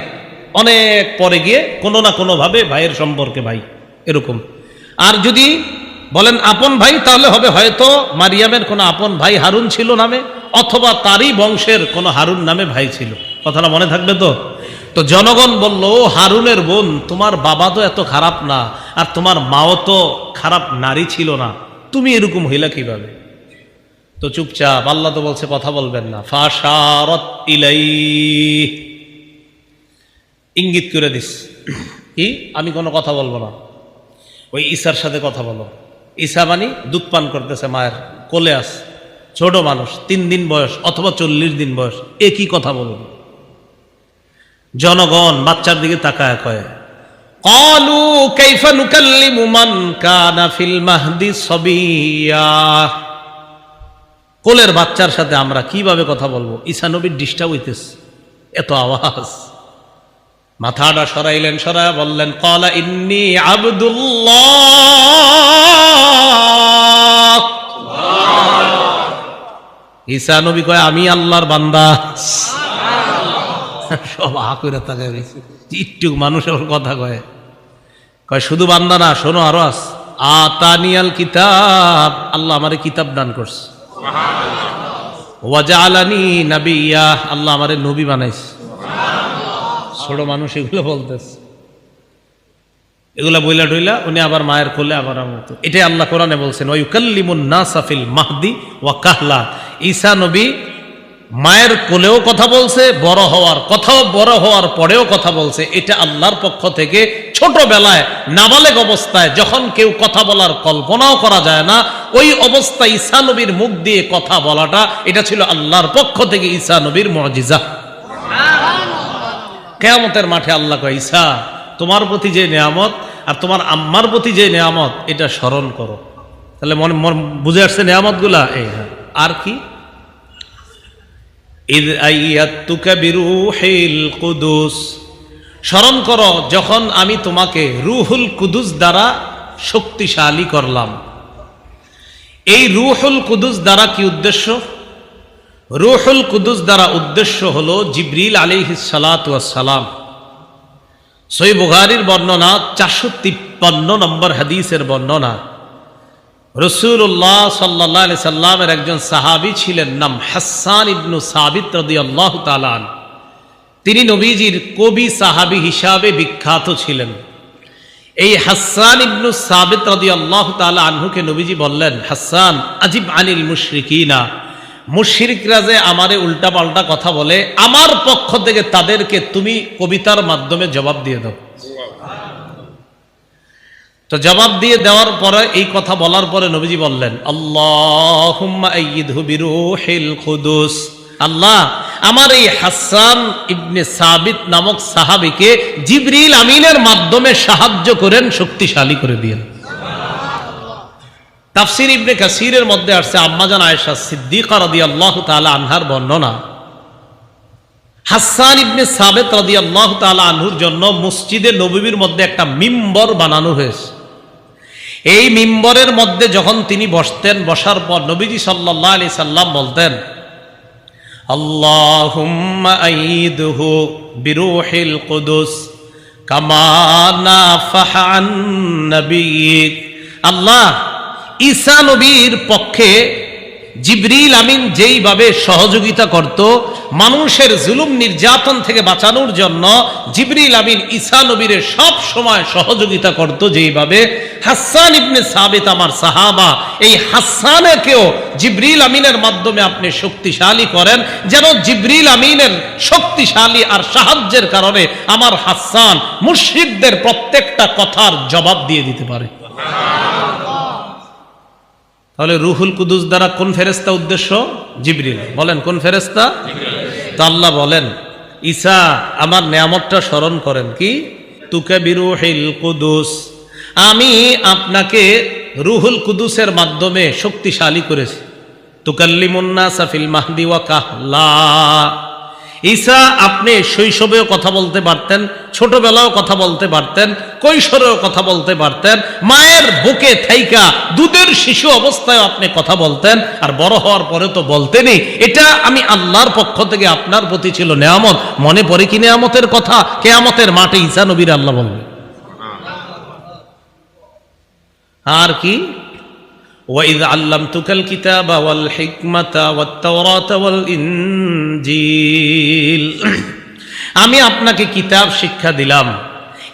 অনেক পরে গিয়ে কোনো না কোনো ভাবে ভাইয়ের সম্পর্কে ভাই, এরকম। আর যদি বলেন আপন ভাই তাহলে হবে হয়তো মারিয়ামের কোনো আপন ভাই হারুন ছিল নামে, অথবা তারই বংশের কোনো হারুন নামে ভাই ছিল। কথাটা মনে থাকবে তো? তো জনগণ বলল হারুনের বোন, তোমার বাবা তো এত খারাপ না, আর তোমার মাও তো খারাপ নারী ছিল না, তুমি এরকম হইলা কিভাবে? তো চুপচাপ, আল্লাহ তো বলছে কথা বলবেন না। ফাশারাত ইলাইহি, ইঙ্গিত করে দিস কি আমি কোনো কথা বলবো না, ওই ঈসার সাথে কথা বলো। ঈসা মানে দুধ পান করতেছে, মায়ের কোলে আস, ছোট মানুষ, 3 দিন বয়স অথবা 40 দিন বয়স, একই কথা বলবে। জনগণ বাচ্চার দিকে তাকায় কয়, ক্বালু কাইফা নুকাল্লিমু মান কানা ফিল মাহদি সাবিয়া, কোলের বাচ্চার সাথে আমরা কিভাবে কথা বলবো? ঈসা নবীর ডিস্টার্ব হইতেছে, এত আওয়াজ। মাথাটা সরাইলেন, সরায় বললেন ক্বালা ইন্নী আবদুল্লাহ। ঈসা নবী কয় আমি আল্লাহর বান্দা। সব আকুরে তাকায় গেছে, একটু মানুষ ওর কথা কয়, কয় শুধু বান্দা না, শোনো আরো আস, আতানিয়াল কিতাব, আল্লাহ আমারে কিতাব দান করছে, ওয়া জাআলানি নাবিয়্যা, আল্লাহ আমারে নবী বানাইছে। ছোট মানুষ এগুলো বলতেছে, এগুলা বইলা টইলা উনি আবার মায়ের কোলে আবার মতো। এটাই আল্লাহ কোরআনে বলছেন, ওয়া ইউকাল্লিমুন নাসা ফিল মাহদি ওয়া কাহলা, ঈসা নবী মায়ের কোলেও কথা বলছে, বড় হওয়ার কথাও, বড় হওয়ার পরেও কথা বলছে। এটা আল্লাহর পক্ষ থেকে ছোটবেলায় নাবালেগ অবস্থায় যখন কেউ কথা বলার কল্পনাও করা যায় না, ওই অবস্থায় ঈসা নবীর মুখ দিয়ে কথা বলাটা, এটা ছিল আল্লাহর পক্ষ থেকে ঈসা নবীর মুজিজা। কিয়ামতের মাঠে আল্লাহ কয়, ঈসা তোমার প্রতি যে নিয়ামত আর তোমার আম্মার প্রতি যে নিয়ামত এটা স্মরণ করো। তাহলে মনে বুঝে আসছে নিয়ামতগুলা এই। হ্যাঁ, আর কি? ইয আইয়াতুকা বিরূহিল কুদুস, স্মরণ করো যখন আমি তোমাকে রূহুল কুদুস দ্বারা শক্তিশালী করলাম। এই রূহুল কুদুস দ্বারা কি উদ্দেশ্য? রূহুল কুদুস দ্বারা উদ্দেশ্য হলো জিবরিল আলাইহিস সালাতু ওয়াস সালাম। সহিহ বুখারীর বর্ণনা 453 নম্বর হাদিসের বর্ণনা। রাসূলুল্লাহ সাল্লাল্লাহু আলাইহি সাল্লামের একজন সাহাবী ছিলেন, নাম হাসান ইবনু সাবিত রাদিয়াল্লাহু তাআলা আনহু। তিনি নবীজির কবি সাহাবী হিসাবে বিখ্যাত ছিলেন। এই হাসান ইবনু সাবিত রাদিয়াল্লাহু তাআলা আনহুকে নবীজি বললেন, হাসান আজিব আনিল মুশরিকিনা, মুশরিকরা যে আমারে উল্টাপাল্টা কথা বলে, আমার পক্ষ থেকে তাদেরকে তুমি কবিতার মাধ্যমে জবাব দিয়ে দাও। তো জবাব দিয়ে দেওয়ার পরে, এই কথা বলার পরে নবীজি বললেন, আল্লাহুম্মা আইয়িদহু বিরূহিল কুদুস, আল্লাহ আমার এই হাসান ইবনে সাবিত নামক সাহাবীকে জিবরিল আমিনের মাধ্যমে সাহায্য করেন, শক্তিশালী করে দিয়েন। তাফসীর ইবনে কাসীরের মধ্যে আসছে, আম্মাজান আয়েশা সিদ্দিকা রাদিয়াল্লাহু তাআলা আনহার বর্ণনা, হাসান ইবনে সাবিত রাদিয়াল্লাহু তাআলা আনহুর জন্য মসজিদে নববীর মধ্যে একটা মিম্বর বানানো হয়েছে। এই মিম্বরের মধ্যে যখন তিনি বসতেন, বসার পর নবীজি সাল্লাল্লাহু আলাইহি সাল্লাম বলতেন, আল্লাহুম্মা আইয়িদহু বিরূহিল কুদুস কামা নাফাহা আন নাবিয়্যিক, আল্লাহ ঈসা নবীর পক্ষে জিবরিল আমিন যেইভাবে সহযোগিতা করত মানুষের জুলুম নির্যাতন থেকে বাঁচানোর জন্য, জিবরিল আমিন ঈসা নবীর সব সময় সহযোগিতা করত যেইভাবে, হাসান ইবনে সাবিত আমার সাহাবা, এই হাসানকেও জিবরিল আমিনের মাধ্যমে আপনি শক্তিশালী করেন, যেন জিবরিল আমিনের শক্তিশালী আর সাহায্যের কারণে আমার হাসান মুশরিকদের প্রত্যেকটা কথার জবাব দিয়ে দিতে পারে। তাহলে রুহুল কুদুস দ্বারা কোন ফেরেশতা উদ্দেশ্য? জিবরিল। বলেন কোন ফেরেশতা? তো আল্লাহ বলেন, ঈসা আমার নিয়ামতটা স্মরণ করেন, কি? তুকা বিরূহিল কুদুস, আমি আপনাকে রুহুল কুদুসের মাধ্যমে শক্তিশালী করেছি। তুকাল্লিমুন নাসা ফিল মাহদি ওয়া কাহলা, ঈসা আপনি শৈশবেও কথা বলতে পারতেন, ছোটবেলাও কথা বলতে পারতেন, কৈশোরেও কথা বলতে পারতেন, মায়ের বুকে থাইকা দুধের শিশু অবস্থায় আপনি কথা বলতেন, আর বড় হওয়ার পরে তো বলতেনই। এটা আমি আল্লাহর পক্ষ থেকে আপনার প্রতি ছিল নেয়ামত। মনে পড়ে কি নেয়ামতের কথা? কিয়ামতের মাঠে ঈসা নবীর আল্লাহ বলবে। আর কি? وَإِذْ عَلَّمْتُكَ الْكِتَابَ وَالْحِكْمَةَ وَالتَّوْرَاةَ وَالْإِنْجِيلَ, আমি আপনাকে কিতাব শিক্ষা দিলাম।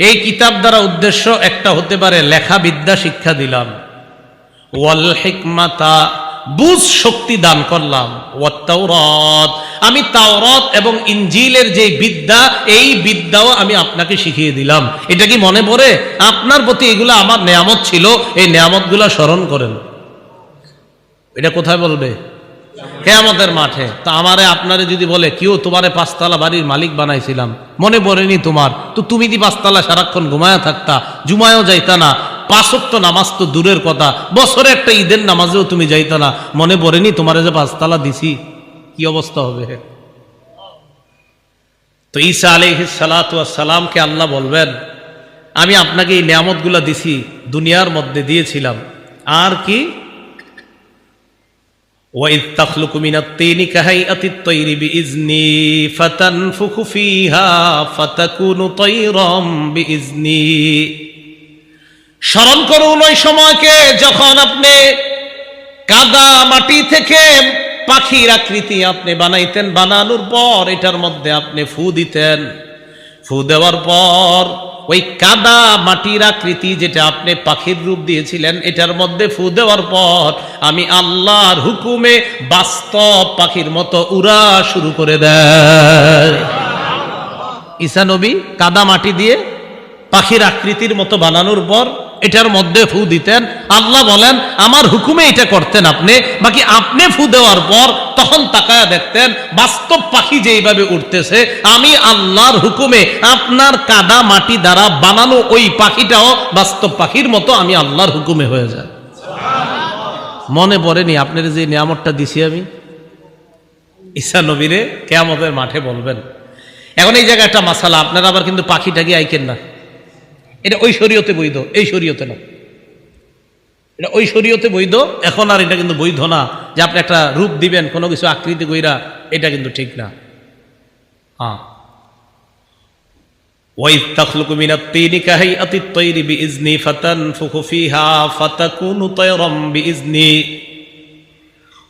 এই কিতাব দ্বারা উদ্দেশ্য একটা হতে পারে লেখা বিদ্যা শিক্ষা দিলাম, ওয়াল হিকমাতা বুঝ শক্তি দান করলাম, ওয়াত তাওরাত আমি তাওরাত এবং ইনজিলের যে বিদ্যা, এই বিদ্যাও আমি আপনাকে শিখিয়ে দিলাম। এটা কি মনে পড়ে? আপনার প্রতি এগুলো আমার নেয়ামত ছিল, এই নেয়ামতগুলো স্মরণ করেন। এটা কোথায় বলবে? কিয়ামতের মাঠে। তা আমারে আপনারে যদি বলে, কেউ তোমারে 5 তলা বাড়ির মালিক বানাইছিলাম, মনে পড়েনি তোমার? তো তুমি দি 5 তলা সারাক্ষণ ঘুমায়া থাকতা, জুমায়ও যাইতা না, 5 ওয়াক্ত নামাজ তো দূরের কথা, বছরে একটা ঈদের নামাজেও তুমি যাইতা না, মনে পড়েনি তোমারে যে 5 তলা দিছি? কি অবস্থা হবে? তো ঈসা আলাইহিস সালাতু ওয়াস সালামকে আল্লাহ বলবেন, আমি আপনাকে এই নিয়ামতগুলো দিছি, দুনিয়ার মধ্যে দিয়েছিলাম। আর কি? وَإِذْ تَخْلُقُ مِنَ الطِّينِ كَهَيْئَةِ الطَّيْرِ بِإِذْنِي فَتَنفُخُ فِيهَا فَتَكُونُ طَيْرًا بِإِذْنِي, স্মরণ করুন ওই সময়কে যখন আপনি কাদা মাটি থেকে পাখির আকৃতি আপনি বানাইতেন, বানানোর পর এটার মধ্যে আপনি ফু দিতেন, ফু দেওয়ার পর ওই কাদা মাটির আকৃতি যেটা আপনি পাখির রূপ দিয়েছিলেন, এটার মধ্যে ফু দেওয়ার পর আমি আল্লাহর হুকুমে বাস্তব পাখির মতো উড়া শুরু করে দেয়। ঈসা নবী কাদা মাটি দিয়ে পাখির আকৃতির মতো বানানোর পর এটার মধ্যে ফু দিতেন। আল্লাহ বলেন আমার হুকুমে এটা করতেন আপনি, বাকি আপনি ফু দেওয়ার পর তখন তাকায়া দেখতেন বাস্তব পাখি যেইভাবে উঠতেছে, আমি আল্লাহর হুকুমে আপনার কাদা মাটি দ্বারা বানানো ওই পাখিটাও বাস্তব পাখির মতো আমি আল্লাহর হুকুমে হয়ে যায়। মনে পড়েনি আপনার যে নিয়ামতটা দিছি আমি? ঈসা নবীরে কিয়ামতের মাঠে বলবেন। এখন এই জায়গায় একটা মাসালা, আপনারা আবার কিন্তু পাখিটাকে আইকেন না, এটা ওই শরীয়তে বৈধ, এই শরীয়তে না। এটা ওই শরীয়তে বৈধ, এখন আর এটা কিন্তু বৈধ না যে আপনি একটা রূপ দিবেন কোনো কিছু আকৃতি কইরা, এটা কিন্তু ঠিক না। হ্যাঁ, وَإِذْ تَخْلُقُ مِنَ الطِّينِ كَهَيْئَةِ الطَّيْرِ بِإِذْنِي فَتَنفُخُ فِيهَا فَتَكُونُ طَيْرًا بِإِذْنِي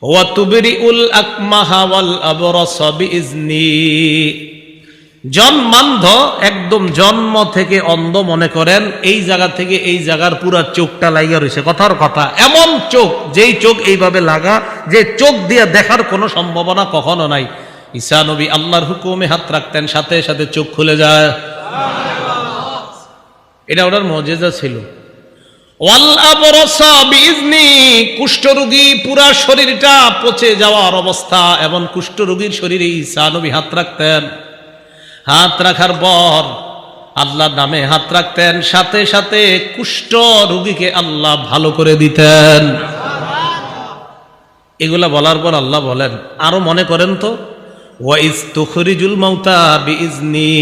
وَتُبْرِئُ الْأَكْمَهَ وَالْأَبْرَصَ بِإِذْنِي। জন্মান্ধ, একদম জন্ম থেকে অন্ধ মনে করেন, এই জায়গা থেকে এই জায়গার পুরা চোখটা লাগা রয়েছে, কথার কথা এমন চোখ, যেই চোখ এইভাবে লাগা যে চোখ দিয়ে দেখার কোনো সম্ভাবনা কখনো নাই। ঈসা নবী আল্লাহর হুকুমে হাত রাখতেন, সাথে সাথে চোখ খুলে যায়। এটা ওনার মুজিজা ছিল। ওয়াল আবরাসা বিইজনি, কুষ্ঠরোগী পুরা শরীরটা পচে যাওয়ার অবস্থা, এবং কুষ্ঠরোগীর শরীরে ঈসা নবী হাত রাখতেন। হাত রাখার পর আল্লাহর নামে হাত রাখতেন, সাথে সাথে কুষ্ঠ রোগীকে আল্লাহ ভালো করে দিতেন। এগুলা বলার পর আল্লাহ বলেন আরো মনে করেন তো, ওয়াইজ তুখরিজুল মাউতা বিইজনি,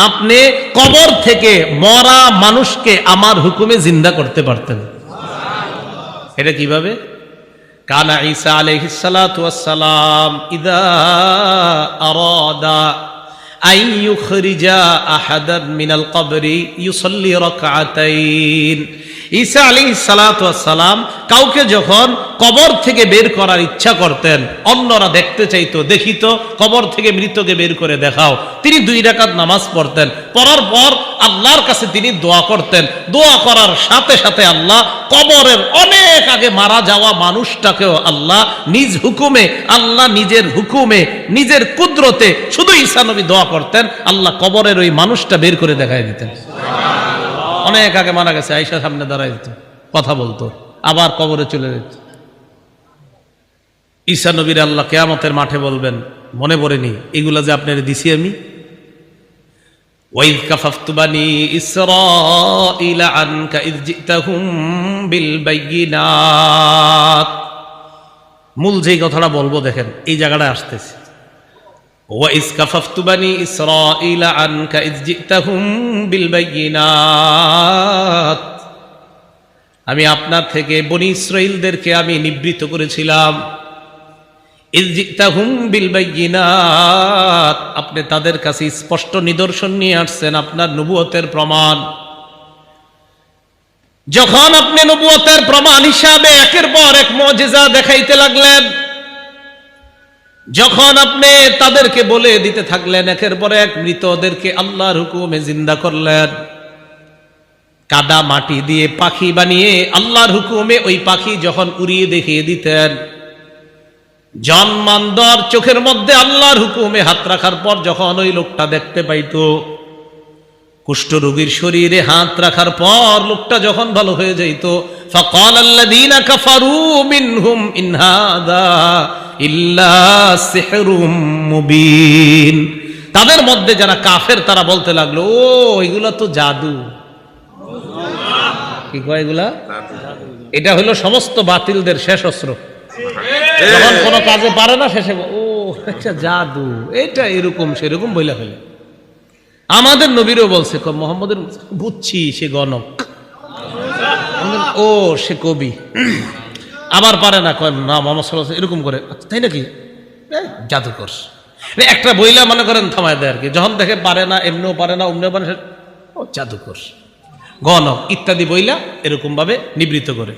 আপনি কবর থেকে মরা মানুষকে আমার হুকুমে জিন্দা করতে পারতেন। এটা কিভাবে? কানা ঈসা আলাইহিস সালাতু ওয়াস সালাম ইযা আরাদা আন ইউখরিজা আহাদান মিনাল কবরি ইউসাল্লি রাকআতাইন। ঈসা আলাইহিস সালাতু ওয়াস সালাম কাউকে যখন কবর থেকে বের করার ইচ্ছা করতেন, অন্যরা দেখতে চাইতো, দেখিত কবর থেকে মৃতকে বের করে দেখাও, তিনি 2 রাকাত নামাজ পড়তেন। পড়ার পর আল্লাহর কাছে তিনি দোয়া করতেন। দোয়া করার সাথে সাথে আল্লাহ কবরের অনেক আগে মারা যাওয়া মানুষটাকেও আল্লাহ নিজ হুকুমে, আল্লাহ নিজের হুকুমে, নিজের কুদরতে, শুধু ঈসা নবী দোয়া করতেন, আল্লাহ কবরের ওই মানুষটা বের করে দেখায় দিতেন। অনেক আগে মারা গেছে, আয়েশা সামনে দাঁড়ায় দিত, কথা বলতো, আবার কবরে চলে যেত। ঈসা নবীর আল্লাহ কিয়ামতের মাঠে বলবেন, মনে পড়েনি এগুলা যে আপনার দিছি আমি? ওয়াইদ কাফাফতু বানি ইসরাঈলা আনকা ইয জিতাহুম বিল বাইয়িনাত। মূল যেই কথাটা বলবো দেখেন, এই জায়গাটা আসতেছে। ওয়াইজ কাফাফতু বানি ইসরাঈলা আনকা ইয জিতাহুম বিল বাইয়িনাত, আমি আপনার থেকে বনি ইসরাঈলদেরকে আমি নিবৃত করেছিলাম। ইয জিতাহুম বিল বাইয়িনাত, আপনি তাদের কাছে স্পষ্ট নিদর্শন নিয়ে আসছেন, আপনার নবুয়তের প্রমাণ। যখন আপনি নবুয়তের প্রমাণ হিসাবে একের পর এক মুজিজা দেখাইতে লাগলেন, যখন আপনি তাদেরকে বলে দিতে থাকলেন, একের পর এক মৃতদেরকে আল্লাহর হুকুমে জিন্দা করলেন, কাদা মাটি দিয়ে পাখি বানিয়ে আল্লাহর হুকুমে ওই পাখি যখন উড়িয়ে দেখিয়ে দিতেন, জন্মান্ধর চোখের মধ্যে আল্লাহর হুকুমে হাত রাখার পর যখন ওই লোকটা দেখতে পাইতো, কুষ্ঠরোগীর শরীরে হাত রাখার পর লোকটা যখন ভালো হয়ে যাইত, ফাকাল আল্লাযীনা কাফারু মিনহুম ইন হাযা ইল্লা সিহরুম মুবিন, তাদের মধ্যে যারা কাফের তারা বলতে লাগলো, ও এগুলা তো জাদু। কি কয় এগুলা? এটা হলো সমস্ত বাতিলদের শেষ অস্ত্র। যখন কোনো কাজে পারে না, শেষে ও এটা জাদু, এটা এরকম সেরকম বইলা ফেলে। আমাদের নবীরও বলছে, মোহাম্মদের বুঝছি সে গণক, ও সে কবি, আবার পারে না, কয় না মোহাম্মদ সাল্লাল্লাহু আলাইহি ওয়াসাল্লাম এরকম করে, তাই নাকি জাদুকর। একটা বইলা মনে করেন থামায় দেয় আর কি, যখন দেখে পারে না, এমনিও পারে না, অমনিও পারে, ও জাদুকর, গণক ইত্যাদি বইলা এরকম ভাবে নিবৃত্ত করে।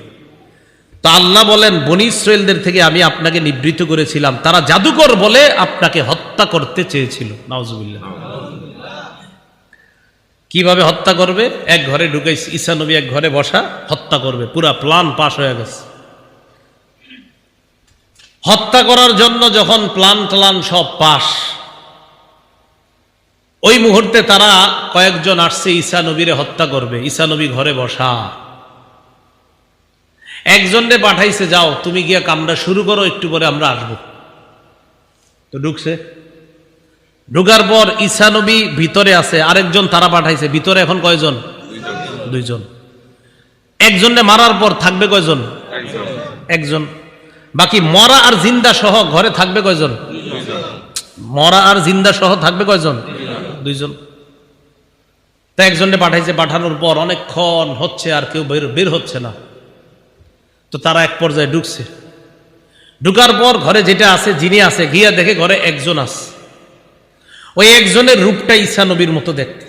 তো আল্লাহ বলেন, বনী ইসরাঈলদের থেকে আমি আপনাকে নিবৃত্ত করেছিলাম, তারা জাদুকর বলে আপনাকে হত্যা করতে চেয়েছিল। নাউজুবিল্লাহ। কিভাবে হত্যা করবে? এক ঘরে ঢুকাইছে, ঈসা নবী এক ঘরে বসা, হত্যা করবে, পুরা প্ল্যান পাস হয়ে গেছে। হত্যা করার জন্য যখন প্ল্যান সব পাস, ওই মুহূর্তে তারা কয়েকজন আসছে ঈসা নবীরে হত্যা করবে। ঈসা নবী ঘরে বসা, একজনকে পাঠাইছে, যাও তুমি গিয়া কামরা শুরু করো, একটু পরে আমরা আসবো। তো ঢুকছে, ঢুকার পর ঈসা নবী ভিতরে আছে, আরেকজন তারা পাঠাইছে, ভিতরে এখন কয়জন? দুইজন। একজনে মারার পর থাকবে কয়জন? একজন। বাকি মরা আর জিন্দা সহ ঘরে থাকবে কয়জন? মরা আর জিন্দা সহ থাকবে কয়জন? দুইজন। তা একজনে পাঠাইছে, পাঠানোর পর অনেকক্ষণ হচ্ছে আর কেউ বের হচ্ছে না। তো তারা এক পর্যায়ে ঢুকছে, ঢুকার পর ঘরে যেটা আছে, যিনি আছে, গিয়া দেখে ঘরে একজন আছে। ওই একজনের রূপটা ঈসা নবীর মতো দেখতে।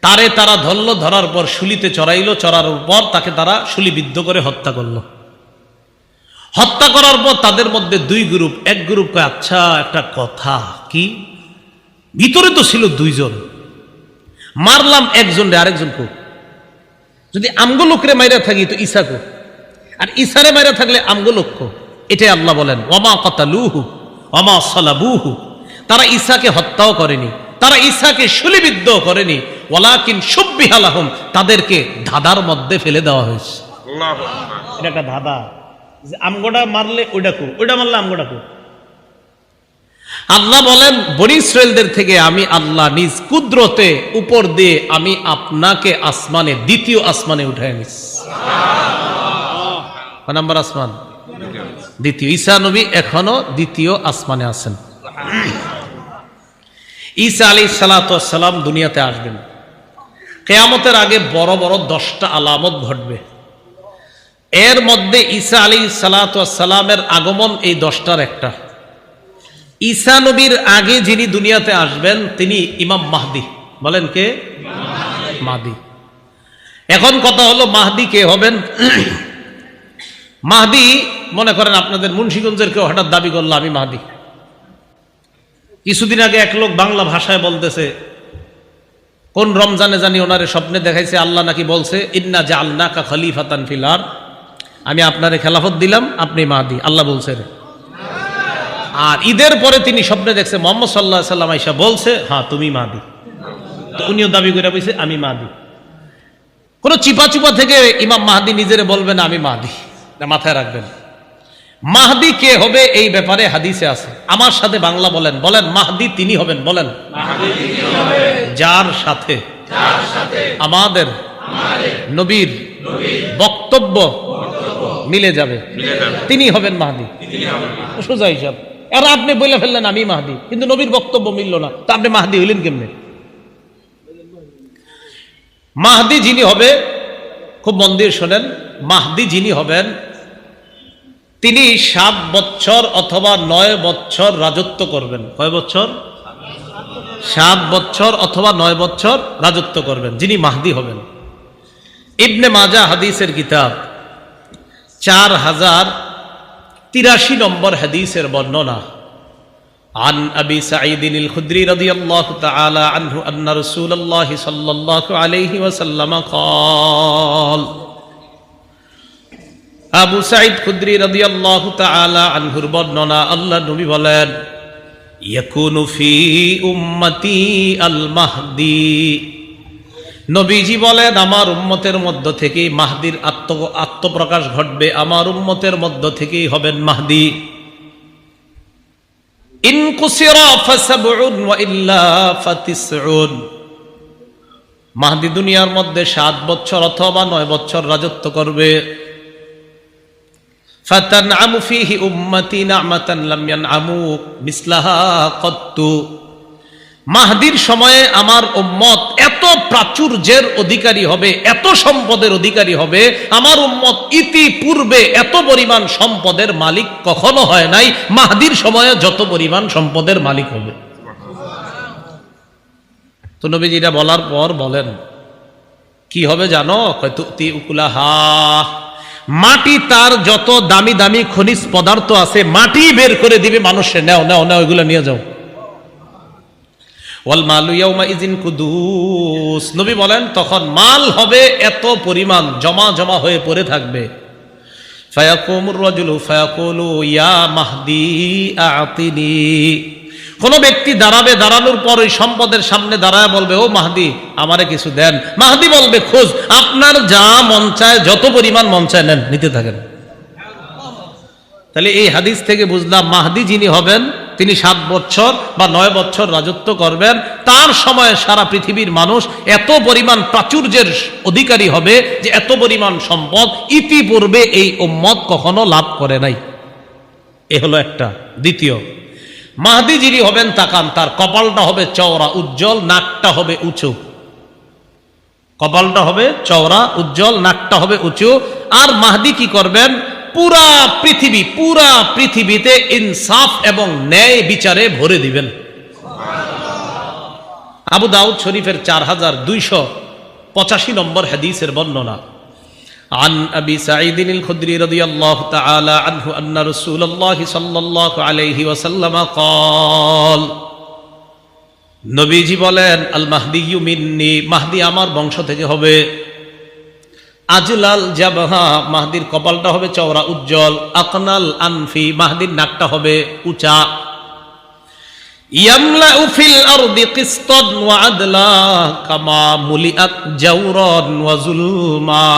তারে তারা ধরল, ধরার পর শুলিতে চড়াইল, চড়ানোর পর তাকে তারা শুলিবিদ্ধ করে হত্যা করলো। হত্যা করার পর তাদের মধ্যে দুই গ্রুপ। এক গ্রুপ কয়, আচ্ছা একটা কথা, কি ভিতরে তো ছিল দুইজন, মারলাম একজন রে, আরেকজন কো? যদি আমগো লোকরে মাইরা থাকি তো ঈসা কো, আর ঈসারে মাইরা থাকলে আমগো লোক কো? এটাই আল্লাহ বলেন, ওয়ামা কাতালুহু ওয়ামা সালাবুহু। তারা ঈসাকে হত্যাও করেনি, তারা ঈসাকে শুলিবিদ্ধ করেনি, ওয়ালাকিন শুব্বিহা লাহুম, তাদেরকে ধাঁধার মধ্যে ফেলে দেওয়া হয়েছে। এটা একটা ধাঁধা, যে আমগোটা মারলে ওইটা কো, ওইটা মারলে আমগোটা কো। আল্লাহ বলেন, বনী ইসরায়েলদের থেকে আমি আল্লাহ নিজ কুদরতে উপর দিয়ে আমি আপনাকে আসমানে, দ্বিতীয় আসমানে উঠায় নিস। কয় নাম্বার আসমান? দ্বিতীয়। ঈসা নবী এখনো দ্বিতীয় আসমানে আছেন। ঈসা আলাইহিস সালাতু ওয়াস সালাম দুনিয়াতে আসবেন। কিয়ামতের আগে বড় বড় 10টা আলামত ঘটবে। এর মধ্যে ঈসা আলাইহিস সালাতু ওয়াস সালামের আগমন এই 10টার একটা। ঈসা নবীর আগে যিনি দুনিয়াতে আসবেন তিনি ইমাম মাহদি। বলেন কে? মাহদি। এখন কথা হলো, মাহদি কে হবেন? মাহদি, মনে করেন আপনাদের মুন্সিগঞ্জের কেউ হঠাৎ দাবি করলো আমি মাহদি। কিছুদিন আগে এক লোক বাংলা ভাষায় বলতেছে, কোন রমজানে জানি ওনারে স্বপ্নে দেখাইছে আল্লাহ নাকি বলছে, ইন্না জাআলনাকা খলিফাতান ফিল আরদ, আমি আপনারে খেলাফত দিলাম, আপনি মাহদি, আল্লাহ বলছে রে। আর ঈদের পরে তিনি স্বপ্নে দেখছে মুহাম্মদ সাল্লাল্লাহু আলাইহি সাল্লাম আয়েশা বলছে, হ্যাঁ তুমি মাহদি। তো উনিও দাবি করে বলছে আমি মাহদি। কোন চিপা চুপা থেকে ইমাম মাহদি নিজেরে বলবেন আমি মাহদি, মাথায় রাখবেন। মাহদি কে হবে এই ব্যাপারে হাদিসে আছে। আমার সাথে বাংলা বলেন, বলেন মাহদি তিনি হবেন, বলেন যার সাথে আমাদের নবীর বক্তব্য মিলে যাবে তিনি হবেন মাহদি। সোজা হিসাব। আর আপনি বলে ফেললেন আমি মাহদি, কিন্তু নবীর বক্তব্য মিলল না, তা আপনি মাহদি হইলেন কেমনে? মাহদি যিনি হবে, খুব মন দিয়ে শোনেন, মাহদি যিনি হবেন তিনি 7 বছর অথবা 9 বছর রাজত্ব করবেন। কয় বছর? 7 বছর অথবা 9 বছর রাজত্ব করবেন যিনি মাহদি হবেন। ইবনে মাজাহ হাদিসের কিতাব 4083 নম্বর হাদিসের বর্ণনা। عن أبي سعيد الخدري رضي الله تعالى عنه أن رسول الله صلى الله عليه وسلم قال আবু সাঈদ খুদরি রাদিয়াল্লাহু তাআলা আনহুর বর্ণনা, আল্লাহ নবী বলেন, ইয়াকুনু ফি উম্মতি আল মাহদি, নবীজি বলেন আমার উম্মতের মধ্য থেকেই মাহদির আত্মপ্রকাশ ঘটবে, আমার উম্মতের মধ্য থেকেই হবেন মাহদি। ইন কুসিরা ফাসাবউন ওয়া ইল্লা ফাতিসউন, মাহদি দুনিয়ার মধ্যে 7 বছর অথবা 9 বছর রাজত্ব করবে। ফাতানআমু ফীহি উম্মতি নি'মাতান লাম ইয়ানআমু মিসলাহা কত্তু, মাহদির সময়ে আমার উম্মত এত প্রাচুর্যের অধিকারী হবে, এত সম্পদের অধিকারী হবে, আমার উম্মত ইতিপূর্বে এত পরিমাণ সম্পদের মালিক কখনো হয় নাই, মাহদির সময়ে যত পরিমাণ সম্পদের মালিক হবে। তো নবীজি এটা বলার পর বলেন কি হবে জানো? তুতি উকুলাহা, মাটি তার যত দামি দামি খনিজ পদার্থ আছে মাটি বের করে দিবে মানুষে, নাও নাও নাও এগুলো নিয়ে যাও। ওয়াল মালু ইয়াউমা ইযিন কুদুস, নবী বলেন তখন মাল হবে এত পরিমাণ জমা জমা হয়ে পড়ে থাকবে। ফায়াকুমুর রাজুলু ফায়াকুলু ইয়া মাহদি আতিনি, কোন ব্যক্তি দাঁড়াবে, দাঁড়ানোর পর ওই সম্পদের সামনে দাঁড়ায় বলবে, ও মাহদি আমারে কিছু দেন। মাহদি বলবে, খোঁজ, আপনার যা মন চায়, যত পরিমাণ মন চায় নেন, নিতে থাকেন। তাহলে এই হাদিস থেকে বুঝলাম মাহদি যিনি হবেন তিনি 7 বছর বা 9 বছর রাজত্ব করবেন। তার সময়ে সারা পৃথিবীর মানুষ এত পরিমাণ প্রাচুর্যের অধিকারী হবে যে এত পরিমাণ সম্পদ ইতিপূর্বে এই উম্মত কখনো লাভ করে নাই। এ হলো একটা। দ্বিতীয়, মাহদি যিনি হবেন তাকান, তার কপালটা হবে চওড়া উজ্জ্বল, নাকটা হবে উঁচু। কপালটা হবে চওড়া উজ্জ্বল, নাকটা হবে উঁচু। আর মাহদি কি করবেন? পুরা পৃথিবীতে ইনসাফ এবং ন্যায় বিচারে ভরে দিবেন। আবু দাউদ শরীফের 4285 নম্বর হাদিসের বর্ণনা। عن أبي سعيد الخدري رضي الله تعالى عنه أن رسول الله صلى الله عليه وسلم قال নবীজি বলেন, আল মাহদিয়ু মিন্নি, মাহদি আমার বংশ থেকে হবে। আজলাল জাবহা, মাহদির কপালটা হবে চওড়া উজ্জ্বল। আকনাল আনফি, মাহদির নাকটা হবে উঁচা। ইয়ামলাউ ফিল আরদি কিসতান ওয়া আদলা কামা মুলিআত জাওরান ওয়া যুলমা,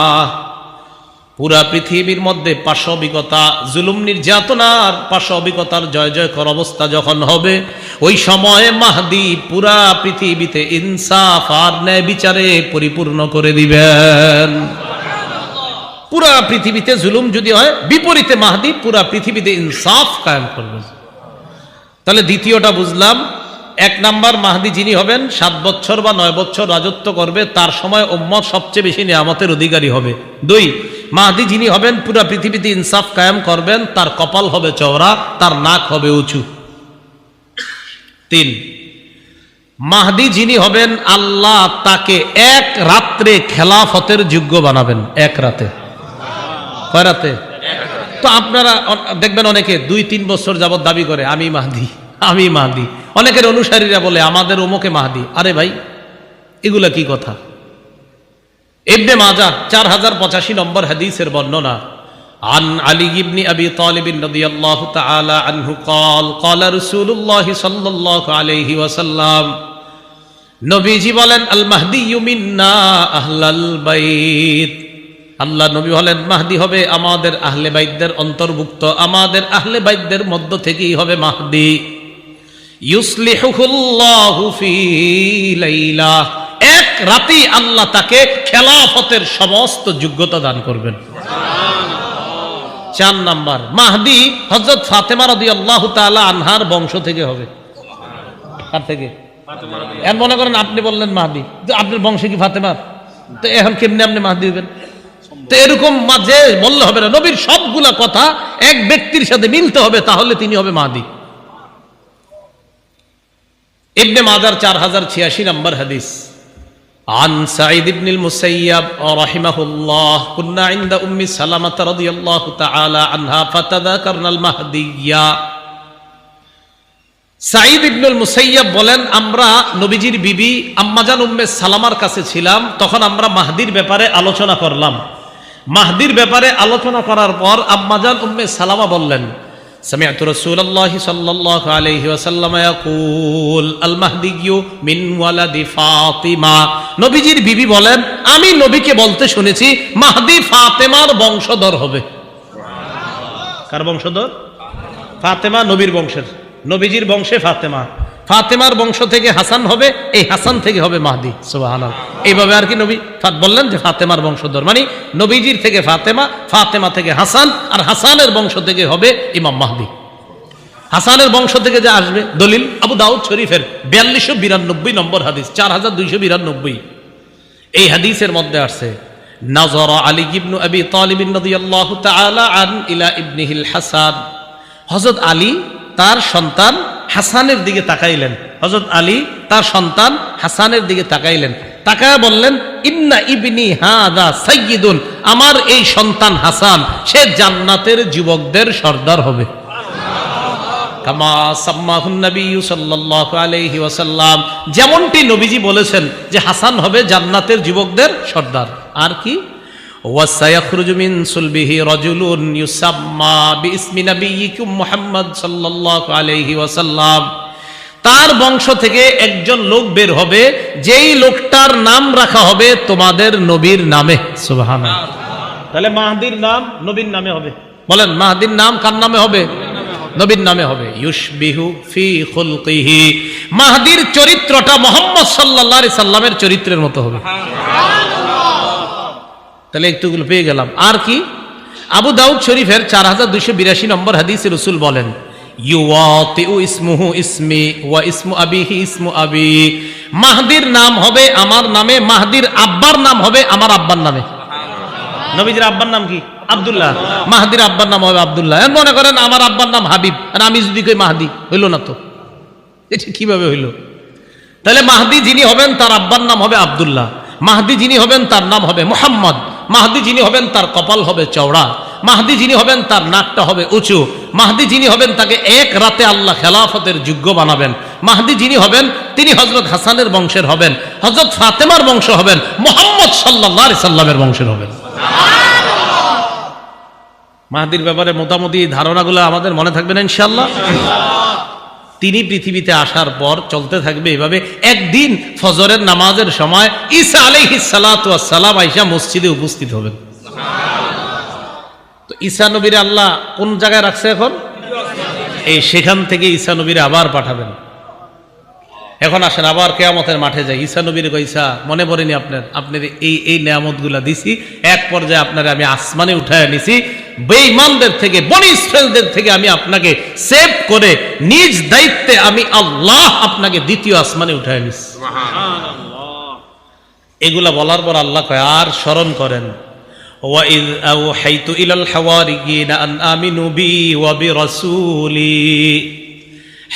পুরা পৃথিবীর মধ্যে পাশবিকতা, জুলুম, নির্যাতনার পাশবিকতার জয় জয়কর অবস্থা যখন হবে, ওই সময়ে মাহদি পুরা পৃথিবীতে ইনসাফ আর ন্যায় বিচারে পরিপূর্ণ করে দিবেন। পুরা পৃথিবীতে জুলুম যদি হয়, বিপরীতে মাহদি পুরা পৃথিবীতে ইনসাফ কায়েম করবেন। তাহলে দ্বিতীয়টা বুঝলাম। 1 নাম্বার, মাহদি যিনি হবেন 7 বছর বা 9 বছর রাজত্ব করবে, তার সময় উম্মত সবচেয়ে বেশি নিয়ামতের অধিকারী হবে। 2, মাহদি যিনি হবেন পুরা পৃথিবীতে ইনসাফ কায়েম করবেন, তার কপাল হবে চওড়া, তার নাক হবে উঁচু। 3, মাহদি যিনি হবেন আল্লাহ তাকে 1 রাত্রে খেলাফতের যোগ্য বানাবেন। 1 রাতে। কয় রাতে? তো আপনারা দেখবেন অনেকে 2-3 বছর যাবত দাবি করে আমি মাহদি, আমি মাহদি। অনেকের অনুসারীরা বলে আমাদের অমুকে মাহদি। আরে ভাই, এগুলা কি কথা? ইবনে মাজাহ 4085 নম্বর হাদিসের বর্ণনা। عن علي بن أبي طالب رضي الله تعالى عنه قال قال رسول الله صلى الله عليه وسلم, নবীজি বলেন, আল মাহদিয়ু মিন্না আহলাল বাইত, আল্লাহ নবী বলেন মাহদি হবে আমাদের আহলে বাইতদের অন্তর্ভুক্ত, আমাদের আহলে বাইতদের মধ্য থেকেই হবে মাহদি। ইউসলিহুল্লাহু ফি লাইলা, 1 রাতেই আল্লাহ তাকে খেলাফতের সমস্ত যোগ্যতা দান করবেন। 4 নাম্বার, মাহদি হযরত ফাতেমা রাদিয়াল্লাহু তাআলা আনহার বংশ থেকে হবে। কার থেকে? এখন মনে করেন আপনি বললেন মাহদি, তো আপনার বংশে কি ফাতেমার? তো এখন কেমনে আপনি মাহদি হবেন? তো এরকম মাঝে বললে হবে না। নবীর সবগুলা কথা এক ব্যক্তির সাথে মিলতে হবে, তাহলে তিনি হবে মাহদি। ইবনে মাজাহ 4086 নম্বর হাদিস। عن سعيد بن المسيب رحمه الله كنا عند أم سلمة رضي الله تعالى عنها فتذكرنا المهدية। সাঈদ ইবনুল মুসাইয়াব বলেন, আমরা নবীজির বিবি আম্মাজান উম্মে সালামার কাছে ছিলাম, তখন আমরা মাহদির ব্যাপারে আলোচনা করলাম। মাহদির ব্যাপারে আলোচনা করার পর আম্মাজান উম্মে সালামা বললেন, সামিআতু রাসূলুল্লাহি সাল্লাল্লাহু আলাইহি ওয়াসাল্লাম ইয়াকুল আল মাহদিয়্যু মিন ওয়ালাদি ফাতিমা, নবীজির বিবি বলেন, আমি নবীকে বলতে শুনেছি মাহদি ফাতেমার বংশধর হবে। কার বংশধর? ফাতেমা, নবীর বংশের, নবীজির বংশে ফাতেমা, ফাতেমার বংশ থেকে হাসান হবে, এই হাসান থেকে হবে মাহদি। সুবহানাল্লাহ। এইভাবে আর কি নবী বললেন যে ফাতেমার বংশধর, মানে নবীজির থেকে ফাতেমা, ফাতেমা থেকে হাসান, আর হাসানের বংশ থেকে হবে ইমাম মাহদি। হাসানের বংশ থেকে যে আসবে, দলিল আবু দাউদ শরীফের 4292 নম্বর হাদিস, 4292। এই হাদিসের মধ্যে আসছে, নাযারা আলী ইবনে আবি তালিব রাদিয়াল্লাহু তাআলা আন ইলা ইবনিহিল হাসান, হযরত আলী তার সন্তান হাসানের দিকে তাকাইলেন। হযরত আলী তার সন্তান হাসানের দিকে তাকাইলেন, তাকায় বললেন, ইন্না ইবনি হাদা সাইয়্যিদুন, আমার এই সন্তান হাসান সে জান্নাতের যুবকদের সর্দার হবে। কামা সাম্মাহুন নবী সাল্লাল্লাহু আলাইহি ওয়াসাল্লাম, যেমনটি নবীজি বলেছেন যে হাসান হবে জান্নাতের যুবকদের সর্দার। আর কি? ওয়াসায়াখরুজু মিন সুলবিহি রাজুলুন ইউসাম্মা বিইসমি নবিয়্যিকুম মুহাম্মদ সাল্লাল্লাহু আলাইহি ওয়াসাল্লাম, তার বংশ থেকে একজন লোক বের হবে, যেই লোকটার নাম রাখা হবে তোমাদের নবীর নামে। সুবহানাল্লাহ। তাহলে মাহদির নাম নবীর নামে হবে। বলেন, মাহদির নাম কার নামে হবে? নবীর নামে হবে। ইউশবিহু ফি খুলকিহি, মাহদির চরিত্রটা মুহাম্মদ সাল্লাল্লাহু আলাইহি সাল্লামের চরিত্রের মতো হবে। তাহলে একটুগুলো পেয়ে গেলাম। আর কি? আবু দাউদ শরীফের 4282 নম্বর হাদিসে রাসূল বলেন, ইউওয়াতিউ ইসমুহু ইসমি ওয়া ইসমু আবিহি ইসমু আবি, মাহদির নাম হবে আমার নামে, মাহদির আব্বার নাম হবে আমার আব্বার নামে। নবীজির আব্বার নাম কি? আব্দুল্লাহ। মাহদির আব্বার নাম হবে আব্দুল্লাহ। মনে করেন আমার আব্বার নাম হাবিব, আর আমি যদি কই মাহদি, হইল না তো? এটা কিভাবে হইল? তাহলে মাহদি যিনি হবেন তার আব্বার নাম হবে আব্দুল্লাহ, মাহদি যিনি হবেন তার নাম হবে মুহাম্মদ, মাহদি যিনি হবেন তার কপাল হবে চওড়া, মাহদি যিনি হবেন তার নাকটা হবে উঁচু, মাহদি যিনি হবেন তাকে এক রাতে আল্লাহ খেলাফতের যোগ্য বানাবেন, মাহদি যিনি হবেন তিনি হযরত হাসানের বংশের হবেন, হযরত ফাতেমার বংশ হবেন, মুহাম্মদ সাল্লাল্লাহু আলাইহি সাল্লামের বংশের হবেন। মাহদির ব্যাপারে মোটামুটি ধারণাগুলো আমাদের মনে থাকবে না ইনশাআল্লাহ। তিনি পৃথিবীতে আসার পর চলতে থাকবে এভাবে। একদিন ফজরের নামাজের সময় ঈসা আলাইহিস সালাতু ওয়াস সালাম আয়েশা মসজিদে উপস্থিত হবেন। তো ঈসা নবীর আল্লাহ কোন জায়গায় রাখছে এখন? এই সেখান থেকে ঈসা নবীর আবার পাঠাবেন। এখন আসেন আবার কিয়ামতের মাঠে যাই। ঈসা নবীর কইসা মনে পড়েনি আপনার এই নিয়ামতগুলা দিছি, এক পর্যায়ে আপনারে আমি আসমানে উঠায় নিছি, বেঈমানদের থেকে, বনি ইসরাইলদের থেকে আমি আপনাকে সেভ করে নিজ দায়িত্বে আমি আল্লাহ আপনাকে দ্বিতীয় আসমানে উঠায় নিছি। সুবহানাল্লাহ। এগুলা বলার পর আল্লাহ কয়, আর স্মরণ করেন, ওয়াইয আওহাইতু ইলাল হাওয়ারিয়িনা আন আমিনু বি ওয়া বিরাসূলি,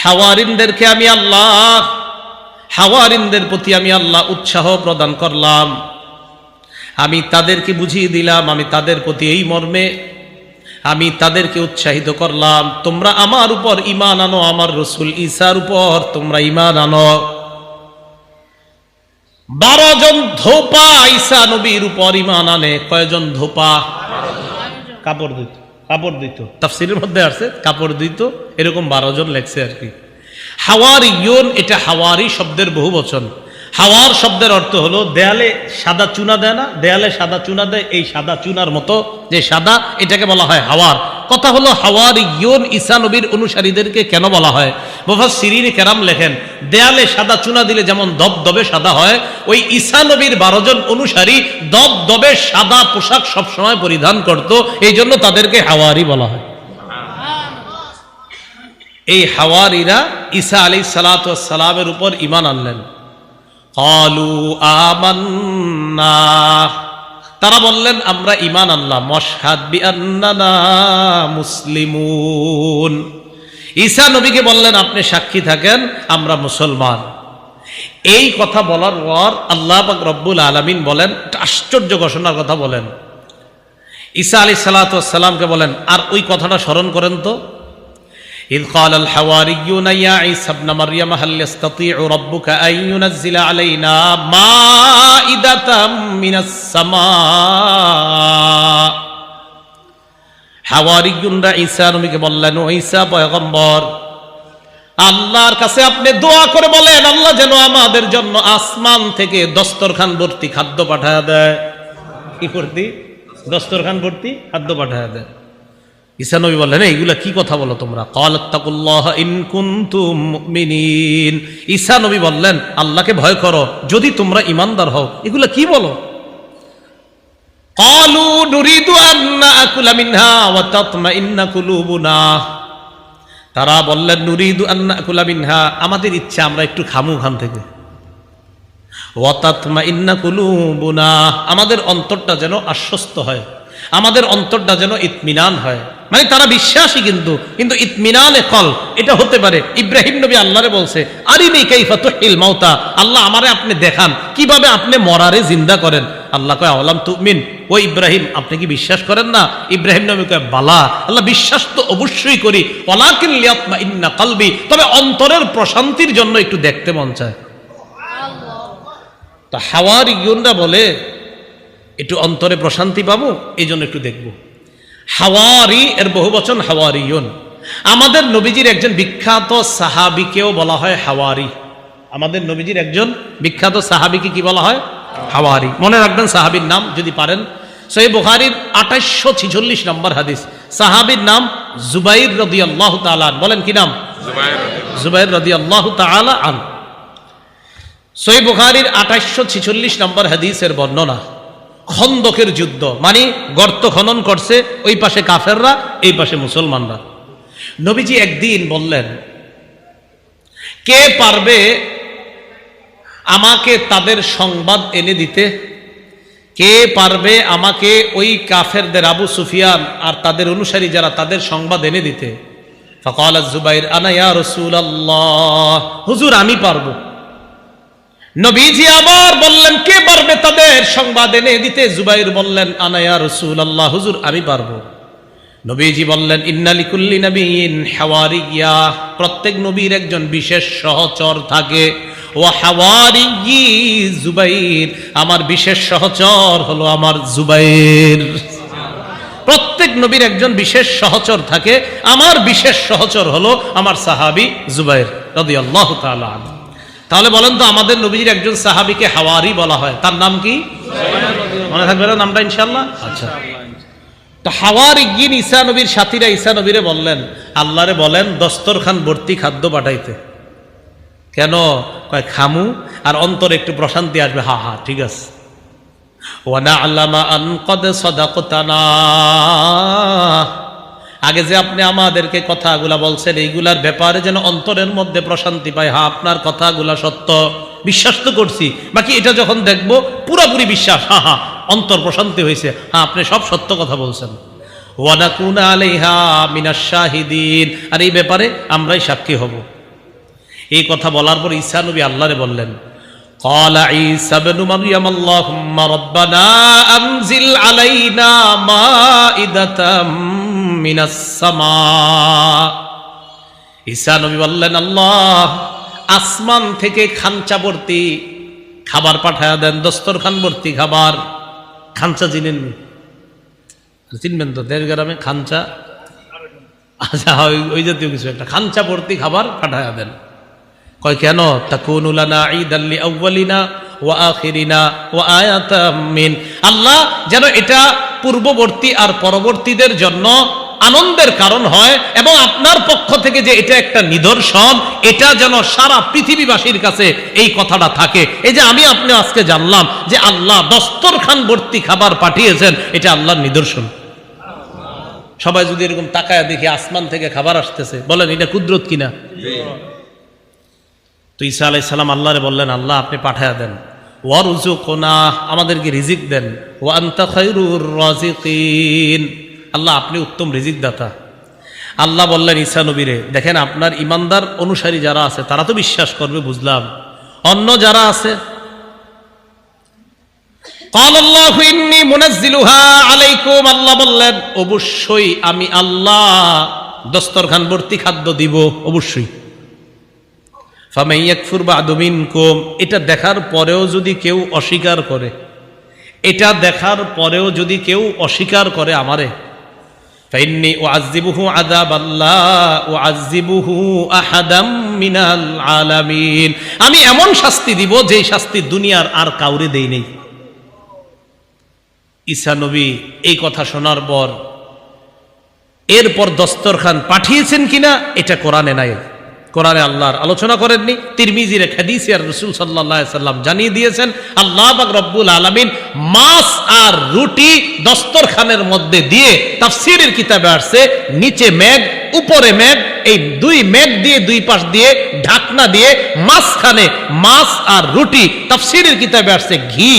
হাওয়ারিনদেরকে আমি আল্লাহ, হাওয়ারিনদের প্রতি আমি আল্লাহ উৎসাহ প্রদান করলাম, আমি তাদেরকে বুঝিয়ে দিলাম, আমি তাদের প্রতি এই মর্মে আমি তাদেরকে উৎসাহিত করলাম, তোমরা আমার উপর ঈমান আনো, আমার রাসূল ঈসার উপর তোমরা ঈমান আনো। 12 জন ধোপা ঈসা নবীর উপর ঈমান আনে। কয়জন ধোপা? কাপড় দিত, তাফসীরের মধ্যে আছে কাপড় দিত, এরকম 12 জন লেখছে আর কি। হাওয়ারিয়ুন, এটা হাওয়ারি শব্দের বহুবচন। হাওয়ার শব্দের অর্থ হলো দেয়ালে সাদা চুনা দেয় না, দেয়ালে সাদা চুনা দেয়, এই সাদা চুনার মতো যে সাদা, এটাকে বলা হয় হাওয়ার। কথা হলো হাওয়ারিয়ুন ঈসা নবীর অনুসারীদেরকে কেন বলা হয়? মুফাসসিরিন কেরাম লেখেন, দেয়ালে সাদা চুনা দিলে যেমন দবদবে সাদা হয়, ওই ঈসা নবীর 12 জন অনুসারী দবদবে সাদা পোশাক সবসময় পরিধান করত, এই জন্য তাদেরকে হাওয়ারি বলা হয়। এই হাওয়ারিরা ঈসা আলাইহিস সালাতু ওয়াস সালামের উপর ঈমান আনলেন। ক্বালু আমান্না, তারা বললেন আমরা ঈমান আনলাম। ওয়াশহাদ বিআন্নানা মুসলিমুন, ঈসা নবীকে বললেন আপনি সাক্ষী থাকেন আমরা মুসলমান। এই কথা বলার পর আল্লাহ পাক রব্বুল আলামিন বলেন, আশ্চর্য ঘোষণার কথা বলেন। ঈসা আলাইহিস সালাতু ওয়াস সালামকে বলেন, আর ওই কথাটা স্মরণ করেন তো, إذ قال الحواريون يا عيسى ابن مريم هل يستطيع ربك أن ينزل علينا مائدة من السماء। হাওয়ারিয়ুনরা ঈসা নবীকে বললেন, ও ঈসা পয়গম্বর, আল্লাহর কাছে আপনি দোয়া করে বলেন আল্লাহ যেন আমাদের জন্য আসমান থেকে দস্তরখান ভর্তি খাদ্য পাঠায় দেয়। কি ভর্তি? দস্তরখান ভর্তি খাদ্য পাঠায় দেয়। ঈসা নবী বললেন, এইগুলা কি কথা বলো তোমরা? ক্বালাত্তাকুল্লাহ ইন কুনতুম মুমিনিন, ঈসা নবী বললেন আল্লাহকে ভয় করো যদি তোমরা ঈমানদার হও। এগুলা কি বলো? ক্বালু নুরিদু আন নাকুলা মিনহা ওয়া তাতমাইন্না কুলুবুনা, তারা বললেন নুরিদু আন নাকুলা মিনহা, আমাদের ইচ্ছা আমরা একটু খামু খান থেকে। ওয়া তাতমাইন্না কুলুবুনা, আমাদের অন্তরটা যেন আশ্বস্ত হয়, আমাদের অন্তরটা যেন ইতমিনান হয়। মানে তারা বিশ্বাসী কিন্তু ইতমিনানে কল এটা হতে পারে। ইব্রাহিম নবী আল্লাহরে বলছে, আরিনি কাইফা তুহিল মাউতা, আল্লাহ আমারে আপনি দেখান কিভাবে আপনি মরারে জিন্দা করেন। আল্লাহ কয় আওয়ালাম তুমিন, ও ইব্রাহিম আপনি কি বিশ্বাস করেন না? ইব্রাহিম নবী কয় বালা, আল্লাহ বিশ্বাস তো অবশ্যই করি, ওয়ালাকিন লিয়াতমাইন্না কলবি, তবে অন্তরের প্রশান্তির জন্য একটু দেখতে মন চায়। তো হাওয়ারিয়ুনরা বলে একটু অন্তরে প্রশান্তি পাবো এই জন্য একটু দেখবো। হাওয়ারি এর বহুবচন হাওয়ারিয়ুন। আমাদের নবীজির একজন বিখ্যাত সাহাবীকেও বলা হয় হাওয়ারি। আমাদের নবীজির একজন বিখ্যাত সাহাবীকে কি বলা হয়? হাওয়ারি। মনে রাখবেন সাহাবীর নাম যদি পারেন। সহিহ বুখারীর 2846 নম্বর হাদিস, সাহাবীর নাম জুবাইর রাদিয়াল্লাহু তাআলা। বলেন কি নাম? জুবাইর রাদিয়াল্লাহু তাআলা আন। সহিহ বুখারীর 2846 নম্বর হাদিসের বর্ণনা, খন্দকের যুদ্ধ, মানে গর্ত খনন করছে, ওই পাশে কাফেররা, এই পাশে মুসলমানরা। নবীজি একদিন বললেন, কে পারবে আমাকে তাদের সংবাদ এনে দিতে? কে পারবে আমাকে ওই কাফেরদের, আবু সুফিয়ান আর তাদের অনুসারী যারা, তাদের সংবাদ এনে দিতে? ফাকাল জুবাইর আনা ইয়া রাসূলুল্লাহ, হুজুর আমি পারবো। নবীজি আবার বললেন, কে পারবে তাদের সংবাদ এনে দিতে? জুবাইর বললেন আনা ইয়া রাসূলুল্লাহ, হুজুর আমি পারবো। নবীজি বললেন, ইন্না লিকুল্লি নাবিয়্যিন হাওয়ারিয়্যা, প্রত্যেক নবীর একজন বিশেষ সহচর থাকে। ওয়া হাওয়ারিয়্যি জুবাইর, আমার বিশেষ সহচর হলো আমার জুবাইর। প্রত্যেক নবীর একজন বিশেষ সহচর থাকে, আমার বিশেষ সহচর হলো আমার সাহাবী জুবাইর রাদিয়াল্লাহু তাআলা আনহু। তাহলে বলেন তো, আমাদের নবীর একজন সাহাবীকে হাওয়ারি বলা হয়, তার নাম কি? মনে থাকবে না নামটা ইনশাআল্লাহ? আচ্ছা, তো হাওয়ারিয়্যিন ঈসা নবীর সাথীরা ঈসা নবীরে বললেন, আল্লাহরে বলেন দস্তরখান ভর্তি খাদ্য পাঠাইতে। কেন? কয় খামু আর অন্তরে একটু প্রশান্তি আসবে। হা হা ঠিক আছে। ওয়া না'লামা আন ক্বাদ সাদাকতানা, আগে যে আপনি আমাদেরকে কথাগুলা বলছেন এইগুলার ব্যাপারে যেন অন্তরের মধ্যে প্রশান্তি পায়। হ্যাঁ আপনার কথাগুলা সত্য, বিশ্বাস তো করছি, বাকি এটা যখন দেখবো পুরোপুরি বিশ্বাস, হ্যাঁ হ্যাঁ অন্তর প্রশান্তি হয়েছে, হ্যাঁ আপনি সব সত্য কথা বলছেন। ওয়া নাকুনা আলাইহা মিনাশ শাহিদিন, আর এই ব্যাপারে আমরাই সাক্ষী হব। এই কথা বলার পর ঈসা নবী আল্লাহরে বললেন, ক্বালা ঈসা ইবনু মারইয়াম আল্লাহুম্মা রাব্বানা আনজিল আলাইনা মাইদাতাম মিনাস সামা। ঈসা নবী বললেন, আল্লাহ আসমান থেকে খাঞ্চা ভর্তি খাবার পাঠায়া দেন, দস্তরখান ভর্তি খাবার। খাঞ্চা চিনেননি? চিনবেন তো, দেশ গ্রামে খাঞ্চা, আচ্ছা ওই জাতীয় কিছু একটা, খাঞ্চা ভর্তি খাবার পাঠায়া দেন। কয় কেন? তাকুনু লানা ঈদাল লিআউয়ালিনা ওয়া আখিরিনা ওয়া আয়াতাম মিন, আল্লাহ যেন এটা পূর্ববর্তী আর পরবর্তীদের জন্য আনন্দের কারণ হয়, এবং আপনার পক্ষ থেকে যে এটা একটা নিদর্শন, এটা যেন সারা পৃথিবীবাসীর কাছে এই কথাটা থাকে। এই যে আমি আপনি আজকে জানলাম যে আল্লাহ দস্তরখান ভর্তি খাবার পাঠিয়েছেন, এটা আল্লাহর নিদর্শন। সবাই যদি এরকম তাকায় দেখি আসমান থেকে খাবার আসতেছে, বলেন এটা কুদরত কিনা? তো ঈসা আলাইহিস সালাম আল্লাহরে বললেন, আল্লাহ আপনি পাঠায়া দেন, ওয়ারযুকনা, আমাদেরকে রিজিক দেন, ওয়া আনতা খায়রুর রাযিকিন, আল্লাহ আপনি উত্তম রিজিক দাতা। আল্লাহ বললেন ঈসা নবীরে, দেখেন আপনার ইমানদার অনুসারী যারা আছে তারা তো বিশ্বাস করবে বুঝলাম, অন্য যারা আছে, ক্বালাল্লাহু ইন্নী মুনাজ্জিলুহা আলাইকুম, আল্লাহ বললেন অবশ্যই আমি আল্লাহ দস্তরখান ভর্তি খাদ্য দিব, অবশ্যই। ফামান ইয়াকফুর বা'দু মিনকুম, এটা দেখার পরেও যদি কেউ অস্বীকার করে, এটা দেখার পরেও যদি কেউ অস্বীকার করে আমারে, ফাইন্নী উআযযিবুহু আযাবান লা উআযযিবুহু আহাদাম মিনাল আলামিন, আমি এমন শাস্তি দিব যেই শাস্তি দুনিয়ার আর কাউরে দেই নেই। ঈসা নবী এই কথা শোনার পর এরপর দস্তরখান পাঠিয়েছেন কিনা এটা কোরআনে নাই, কোরআনে আল্লাহর আলোচনা করেননি। তিরমিজির এক হাদিসে আর রাসূল সাল্লাল্লাহু আলাইহি সাল্লাম জানিয়ে দিয়েছেন, আল্লাহ পাক রব্বুল আলামিন মাছ আর রুটি দস্তরখানের মধ্যে দিয়ে, তাফসীরের কিতাবে আসছে নিচে মেঘ উপরে মেঘ, এই দুই মেঘ দিয়ে দুই পাশ দিয়ে ঢাকনা দিয়ে মাঝখানে মাছ আর রুটি, তাফসীরের কিতাবে আসছে ঘি,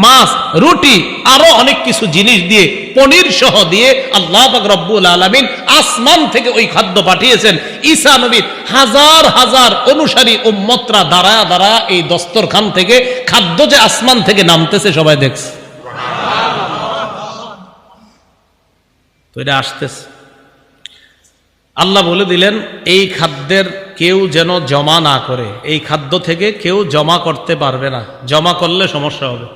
মাছ, রুটি, আরো অনেক কিছু জিনিস দিয়ে, পনির সহ দিয়ে আল্লাহ পাক রব্বুল আলামিন আসমান থেকে ওই খাদ্য পাঠিয়েছেন। ঈসা নবীর হাজার হাজার অনুসারী উম্মতরা দাঁড়ায়া দাঁড়ায়া এই দস্তরখান থেকে খাদ্য যে আসমান থেকে নামতেছে সবাই দেখছে। তো এটা আসতেছে, আল্লাহ বলে দিলেন এই খাদ্যের কেউ যেন জমা না করে, এই খাদ্য থেকে কেউ জমা করতে পারবে না, জমা করলে সমস্যা হবে।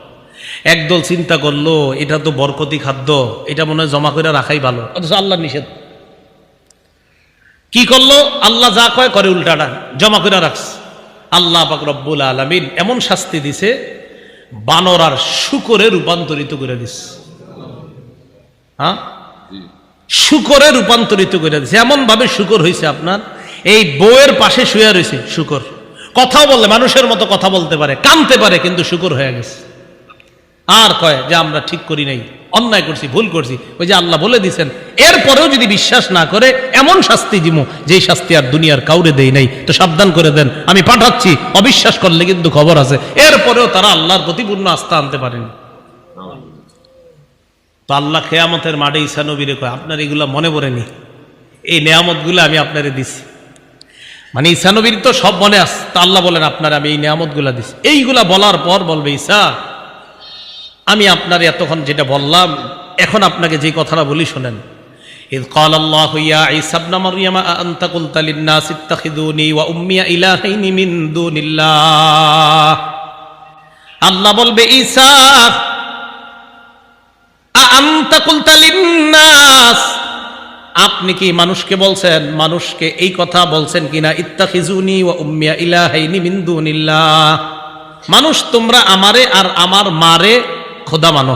একদল চিন্তা করলো এটা তো বরকতি খাদ্য, এটা মনে হয় জমা করে রাখাই ভালো, অথচ আল্লাহ নিষেধ। কি করলো? আল্লাহ যা কয় করে উল্টাটা জমা করে রাখছে। আল্লাহ পাক রব্বুল আলামিন এমন শাস্তি দিছে, বানর আর শূকরে রূপান্তরিত করে দিছে। হ্যাঁ, শূকরে রূপান্তরিত করে দিছে। এমন ভাবে শূকর হয়েছে, আপনার এই বউয়ের পাশে শুয়ে রয়েছে শূকর, কথাও বলে, মানুষের মতো কথা বলতে পারে, কানতে পারে, কিন্তু শূকর হয়ে গেছে। আর কয় যে আমরা ঠিক করি নাই, অন্যায় করছি, ভুল করছি। ওই যে আল্লাহ বলে দিছেন, এরপরেও যদি বিশ্বাস না করে এমন শাস্তি দিব যেই শাস্তি আর দুনিয়ার কাউরে দেই নাই। তো সাবধান করে দেন, আমি পাঠাচ্ছি, অবিশ্বাস করলে কিন্তু খবর আছে। এরপরেও তারা আল্লাহর প্রতি পূর্ণ আস্থা আনতে পারেনি। তো আল্লাহ কিয়ামতের মাঠে ঈসা নবীরে কয়, আপনার এগুলা মনে পড়েনি? এই নেয়ামতগুলো আমি আপনারে দিছি। মানে ঈসা নবীর তো সব মনে আছে। তা আল্লাহ বলেন, আপনার আমি এই নেয়ামতগুলা দিছি। এইগুলা বলার পর বলবে, ঈসা আমি আপনার এতক্ষণ যেটা বললাম, এখন আপনাকে যে কথাটা বলি শোনেন। ইয ক্বালাল্লাহু ইয়া ঈসা ইবনে মারইয়াম আনতা কুলতা লিন-নাসি ইত্তাখিযুনি ওয়া উম্মি ইলাহাইনি মিন দুনিল্লাহ। আল্লাহ বলবে, ঈসা আনতা কুলতা লিন-নাস, আপনি কি মানুষকে বলছেন, মানুষকে এই কথা বলছেন কিনা, ইত্তাখিযুনি ওয়া উম্মি ইলাহাইনি মিন দুনিল্লাহ, মানুষ তোমরা আমারে আর আমার মারে খোদা মানো।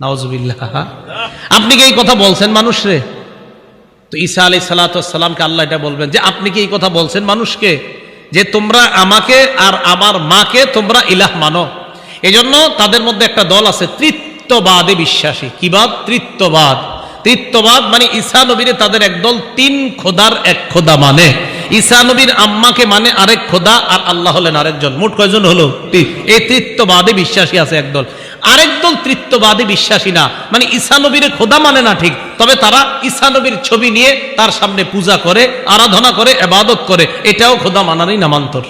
নাউজুবিল্লাহ। আপনি কি এই কথা বলছেন মানুষরে? তো ঈসা আলাইহিস সালাতু ওয়াস সালামকে আল্লাহ এটা বলবেন যে আপনি কি এই কথা বলছেন মানুষকে, যে তোমরা আমাকে আর আমার মাকে তোমরা ইলাহ মানো। এজন্য তাদের মধ্যে একটা দল আছে তৃত্ববাদে বিশ্বাসী। কি বাদ? তৃত্ববাদ। তৃত্ববাদ মানে ঈসা নবীরে তাদের একদল তিন খোদার এক খোদা মানে। ঈসা নবীর আম্মাকে মানে আরেক খোদা, আর আল্লাহ হলেন আরেকজন। মোট কয়জন হলো? এই তৃত্ববাদে বিশ্বাসী আছে একদল। আরেক দল তৃত্ববাদে বিশ্বাসী না, মানে ঈসা নবীরে খোদা মানে না ঠিক, তবে তারা ঈসা নবীর ছবি নিয়ে তার সামনে পূজা করে, আরাধনা করে, ইবাদত করে। এটাও খোদা মানারই নামান্তর।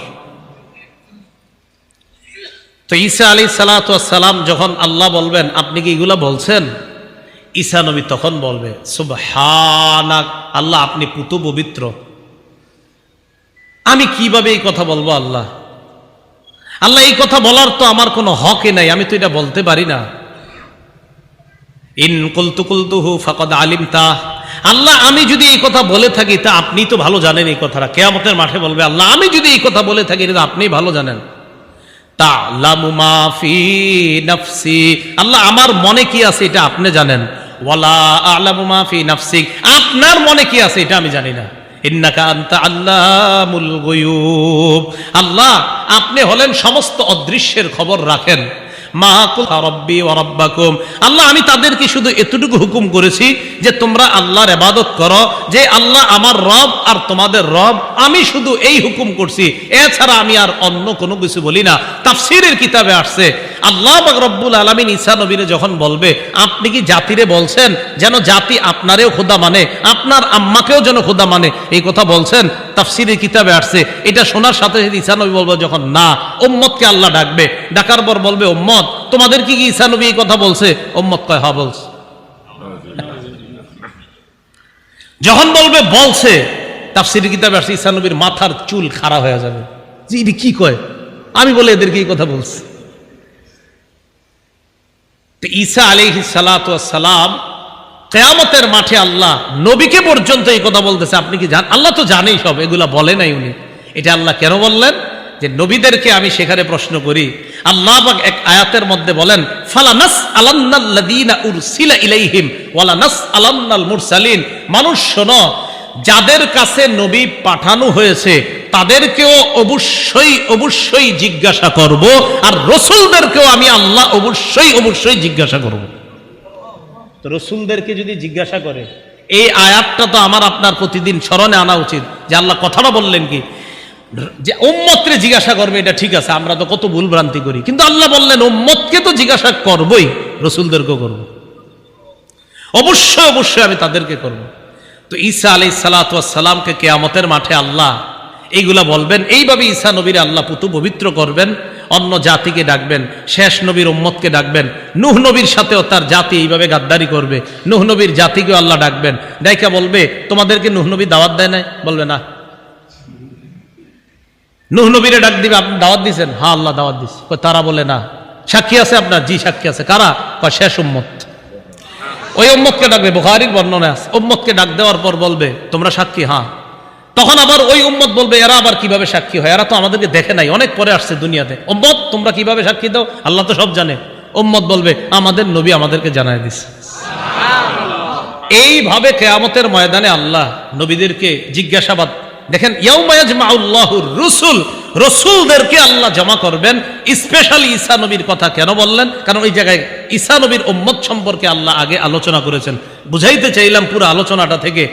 তো ঈসা আলাইহিস সালাতু ওয়াস সালাম যখন আল্লাহ বলবেন আপনি কি এগুলা বলছেন, ঈসা নবী তখন বলবে সুবহানাক, আল্লাহ আপনি পুত পবিত্র। আমি কিভাবে এই কথা বলবো আল্লাহ? আল্লাহ এই কথা বলার তো আমার কোনো হকই নাই, আমি তো এটা বলতে পারি না। ইন কুলতু কুলতুহু ফাকাদ আলিমতা, আল্লাহ আমি যদি এই কথা বলে থাকি তা আপনি তো ভালো জানেন এই কথাটা। কিয়ামতের মাঠে বলবে আল্লাহ আমি যদি এই কথা বলে থাকি এটা আপনি ভালো জানেন। তা'লামু মা ফি নাফসি, আল্লাহ আমার মনে কি আছে এটা আপনি জানেন। ওয়ালা আ'লামু মা ফি নাফসিক, আপনার মনে কি আছে এটা আমি জানি না। ইন্নাকা আনতা আল্লামুল গুয়ুব, আল্লাহ আপনি হলেন সমস্ত অদৃশ্যের খবর রাখেন। মা কুলতা রাব্বি ওয়া রাব্বাকুম, আল্লাহ আমি তাদেরকে শুধু এতটুকু হুকুম করেছি যে তোমরা আল্লাহর ইবাদত করো, যে আল্লাহ আমার রব আর তোমাদের রব, আমি শুধু এই হুকুম করছি, এছাড়া আমি আর অন্য কোনো কিছু বলি না। তাফসীরের কিতাবে আসছে আল্লাহ পাক রব্বুল আলামিন ঈসা নবীরে যখন বলবে আপনি কি জাতিরে বলছেন যেন জাতি আপনারেও খোদা মানে, আপনার আম্মাকেও যেন খোদা মানে, এই কথা বলছেন? তাফসীরের কিতাবে আসছে। এটা শোনার সাথে সাথে ঈসা নবী বলবে যখন না, উম্মতকে আল্লাহ ডাকবে, ডাকার পর বলবে উম্মত তোমাদের কি ঈসা নবী এই কথা বলছে? উম্মত কয় হ্যাঁ বলছে। যখন বলবে বলছে, তাফসীরের কিতাবে আসছে ঈসা নবীর মাথার চুল খাড়া হয়ে যাবে, যে এটি কি কয়, আমি বলে এদেরকে এই কথা বলছি। তো ঈসা আলাইহিস সালাতু ওয়াস সালাম কিয়ামতের মাঠে আল্লাহ নবীকে পর্যন্ত এই কথা বলতেছে, আপনি কি জানেন? আল্লাহ তো জানেই সব, এগুলা বলে নাই উনি। এটা আল্লাহ কেন বললেন? যে নবীদেরকে আমি সেখানে প্রশ্ন করি। আল্লাহ পাক এক আয়াতের মধ্যে বলেন ফালানাসআলান্নাল্লাযীনা উরসিলা ইলাইহিম ওয়ালানাসআলান্নাল মুরসালিন, মানুষ শোনো, যাদের কাছে নবী পাঠানো হয়েছে তাদেরকেও অবশ্যই অবশ্যই জিজ্ঞাসা করব, আর রাসূলদেরকেও আমি আল্লাহ অবশ্যই অবশ্যই জিজ্ঞাসা করব। তো রাসূলদেরকে যদি জিজ্ঞাসা করে, এই আয়াতটা তো আমার আপনার প্রতিদিন স্মরণে আনা উচিত যে আল্লাহ কথাটা বললেন কি, যে উম্মতকে জিজ্ঞাসা করবে, এটা ঠিক আছে, আমরা তো কত ভুল ভ্রান্তি করি, কিন্তু আল্লাহ বললেন উম্মতকে তো জিজ্ঞাসা করবই, রাসূলদেরকেও করব, অবশ্যই অবশ্যই আমি তাদেরকে করব। তো ঈসা আলাইহিস সালাতু ওয়াস সালামকে কিয়ামতের মাঠে আল্লাহ এইগুলা বলবেন। এইভাবে ঈসা নবীর আল্লাহ পুতু পবিত্র করবেন, অন্য জাতিকে ডাকবেন, শেষ নবীর উম্মতকে ডাকবেন। নূহ নবীর সাথেও তার জাতি এইভাবে গাদ্দারি করবে, নূহ নবীর জাতিকেও আল্লাহ ডাকবেন, ডাইকা বলবে তোমাদেরকে নূহ নবী দাওয়াত দেয় নাই? বলবে না। নূহ নবীরে ডাক দিবে, আপনি দাওয়াত দিয়েছেন? হ্যাঁ আল্লাহ দাওয়াত দিচ্ছে। তারা বলে না। সাক্ষী আছে আপনার? জি সাক্ষী আছে। কারা? শেষ উম্মত। ওই উম্মতকে ডাকবে, বুখারীর বর্ণনা আছে, উম্মতকে ডাক দেওয়ার পর বলবে তোমরা সাক্ষী? হ্যাঁ। তখন আবার ওই উম্মত বলবে এরা আবার কিভাবে সাক্ষী হয়, এরা তো আমাদেরকে দেখে নাই, অনেক পরে আসছে দুনিয়াতে। উম্মত তোমরা কিভাবে সাক্ষী দাও? আল্লাহ তো সব জানে। উম্মত বলবে আমাদের নবী আমাদেরকে জানায় দিছে। এইভাবে কিয়ামতের ময়দানে আল্লাহ নবীদেরকে জিজ্ঞাসাবাদ, দেখেন ইয়াউমা ইয়াজমাউল্লাহুর রুসুল, রসুলদেরকে আল্লাহ জমা করবেন। স্পেশালি ঈসা নবীর কথা কেন বললেন? কারণ ওই জায়গায় ঈসা নবীর উম্মত সম্পর্কে আল্লাহ আগে আলোচনা করেছেন। বুঝাইতে চাইলাম পুরো আলোচনাটা থেকে,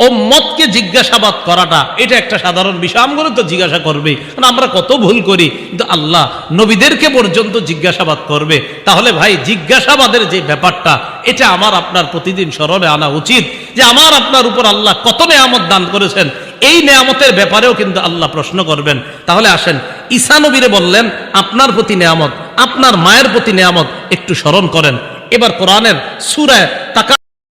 উম্মতকে জিজ্ঞাসাবাদ করাটা এটা একটা সাধারণ বিষয়, আমগুলো তো জিজ্ঞাসা করবে, কারণ আমরা কত ভুল করি, কিন্তু আল্লাহ নবীদেরকে পর্যন্ত জিজ্ঞাসাবাদ করবে। তাহলে ভাই জিজ্ঞাসাবাদের যে ব্যাপারটা, এটা আমার আপনার প্রতিদিন স্মরণে আনা উচিত যে আমার আপনার উপর আল্লাহ কত নেয়ামত দান করেছেন, এই নেয়ামতের ব্যাপারেও কিন্তু আল্লাহ প্রশ্ন করবেন। তাহলে আসেন, ঈসা নবীরে বললেন আপনার প্রতি নেয়ামত, আপনার মায়ের প্রতি নেয়ামত একটু স্মরণ করেন। এবার কোরআনের সূরা তাকা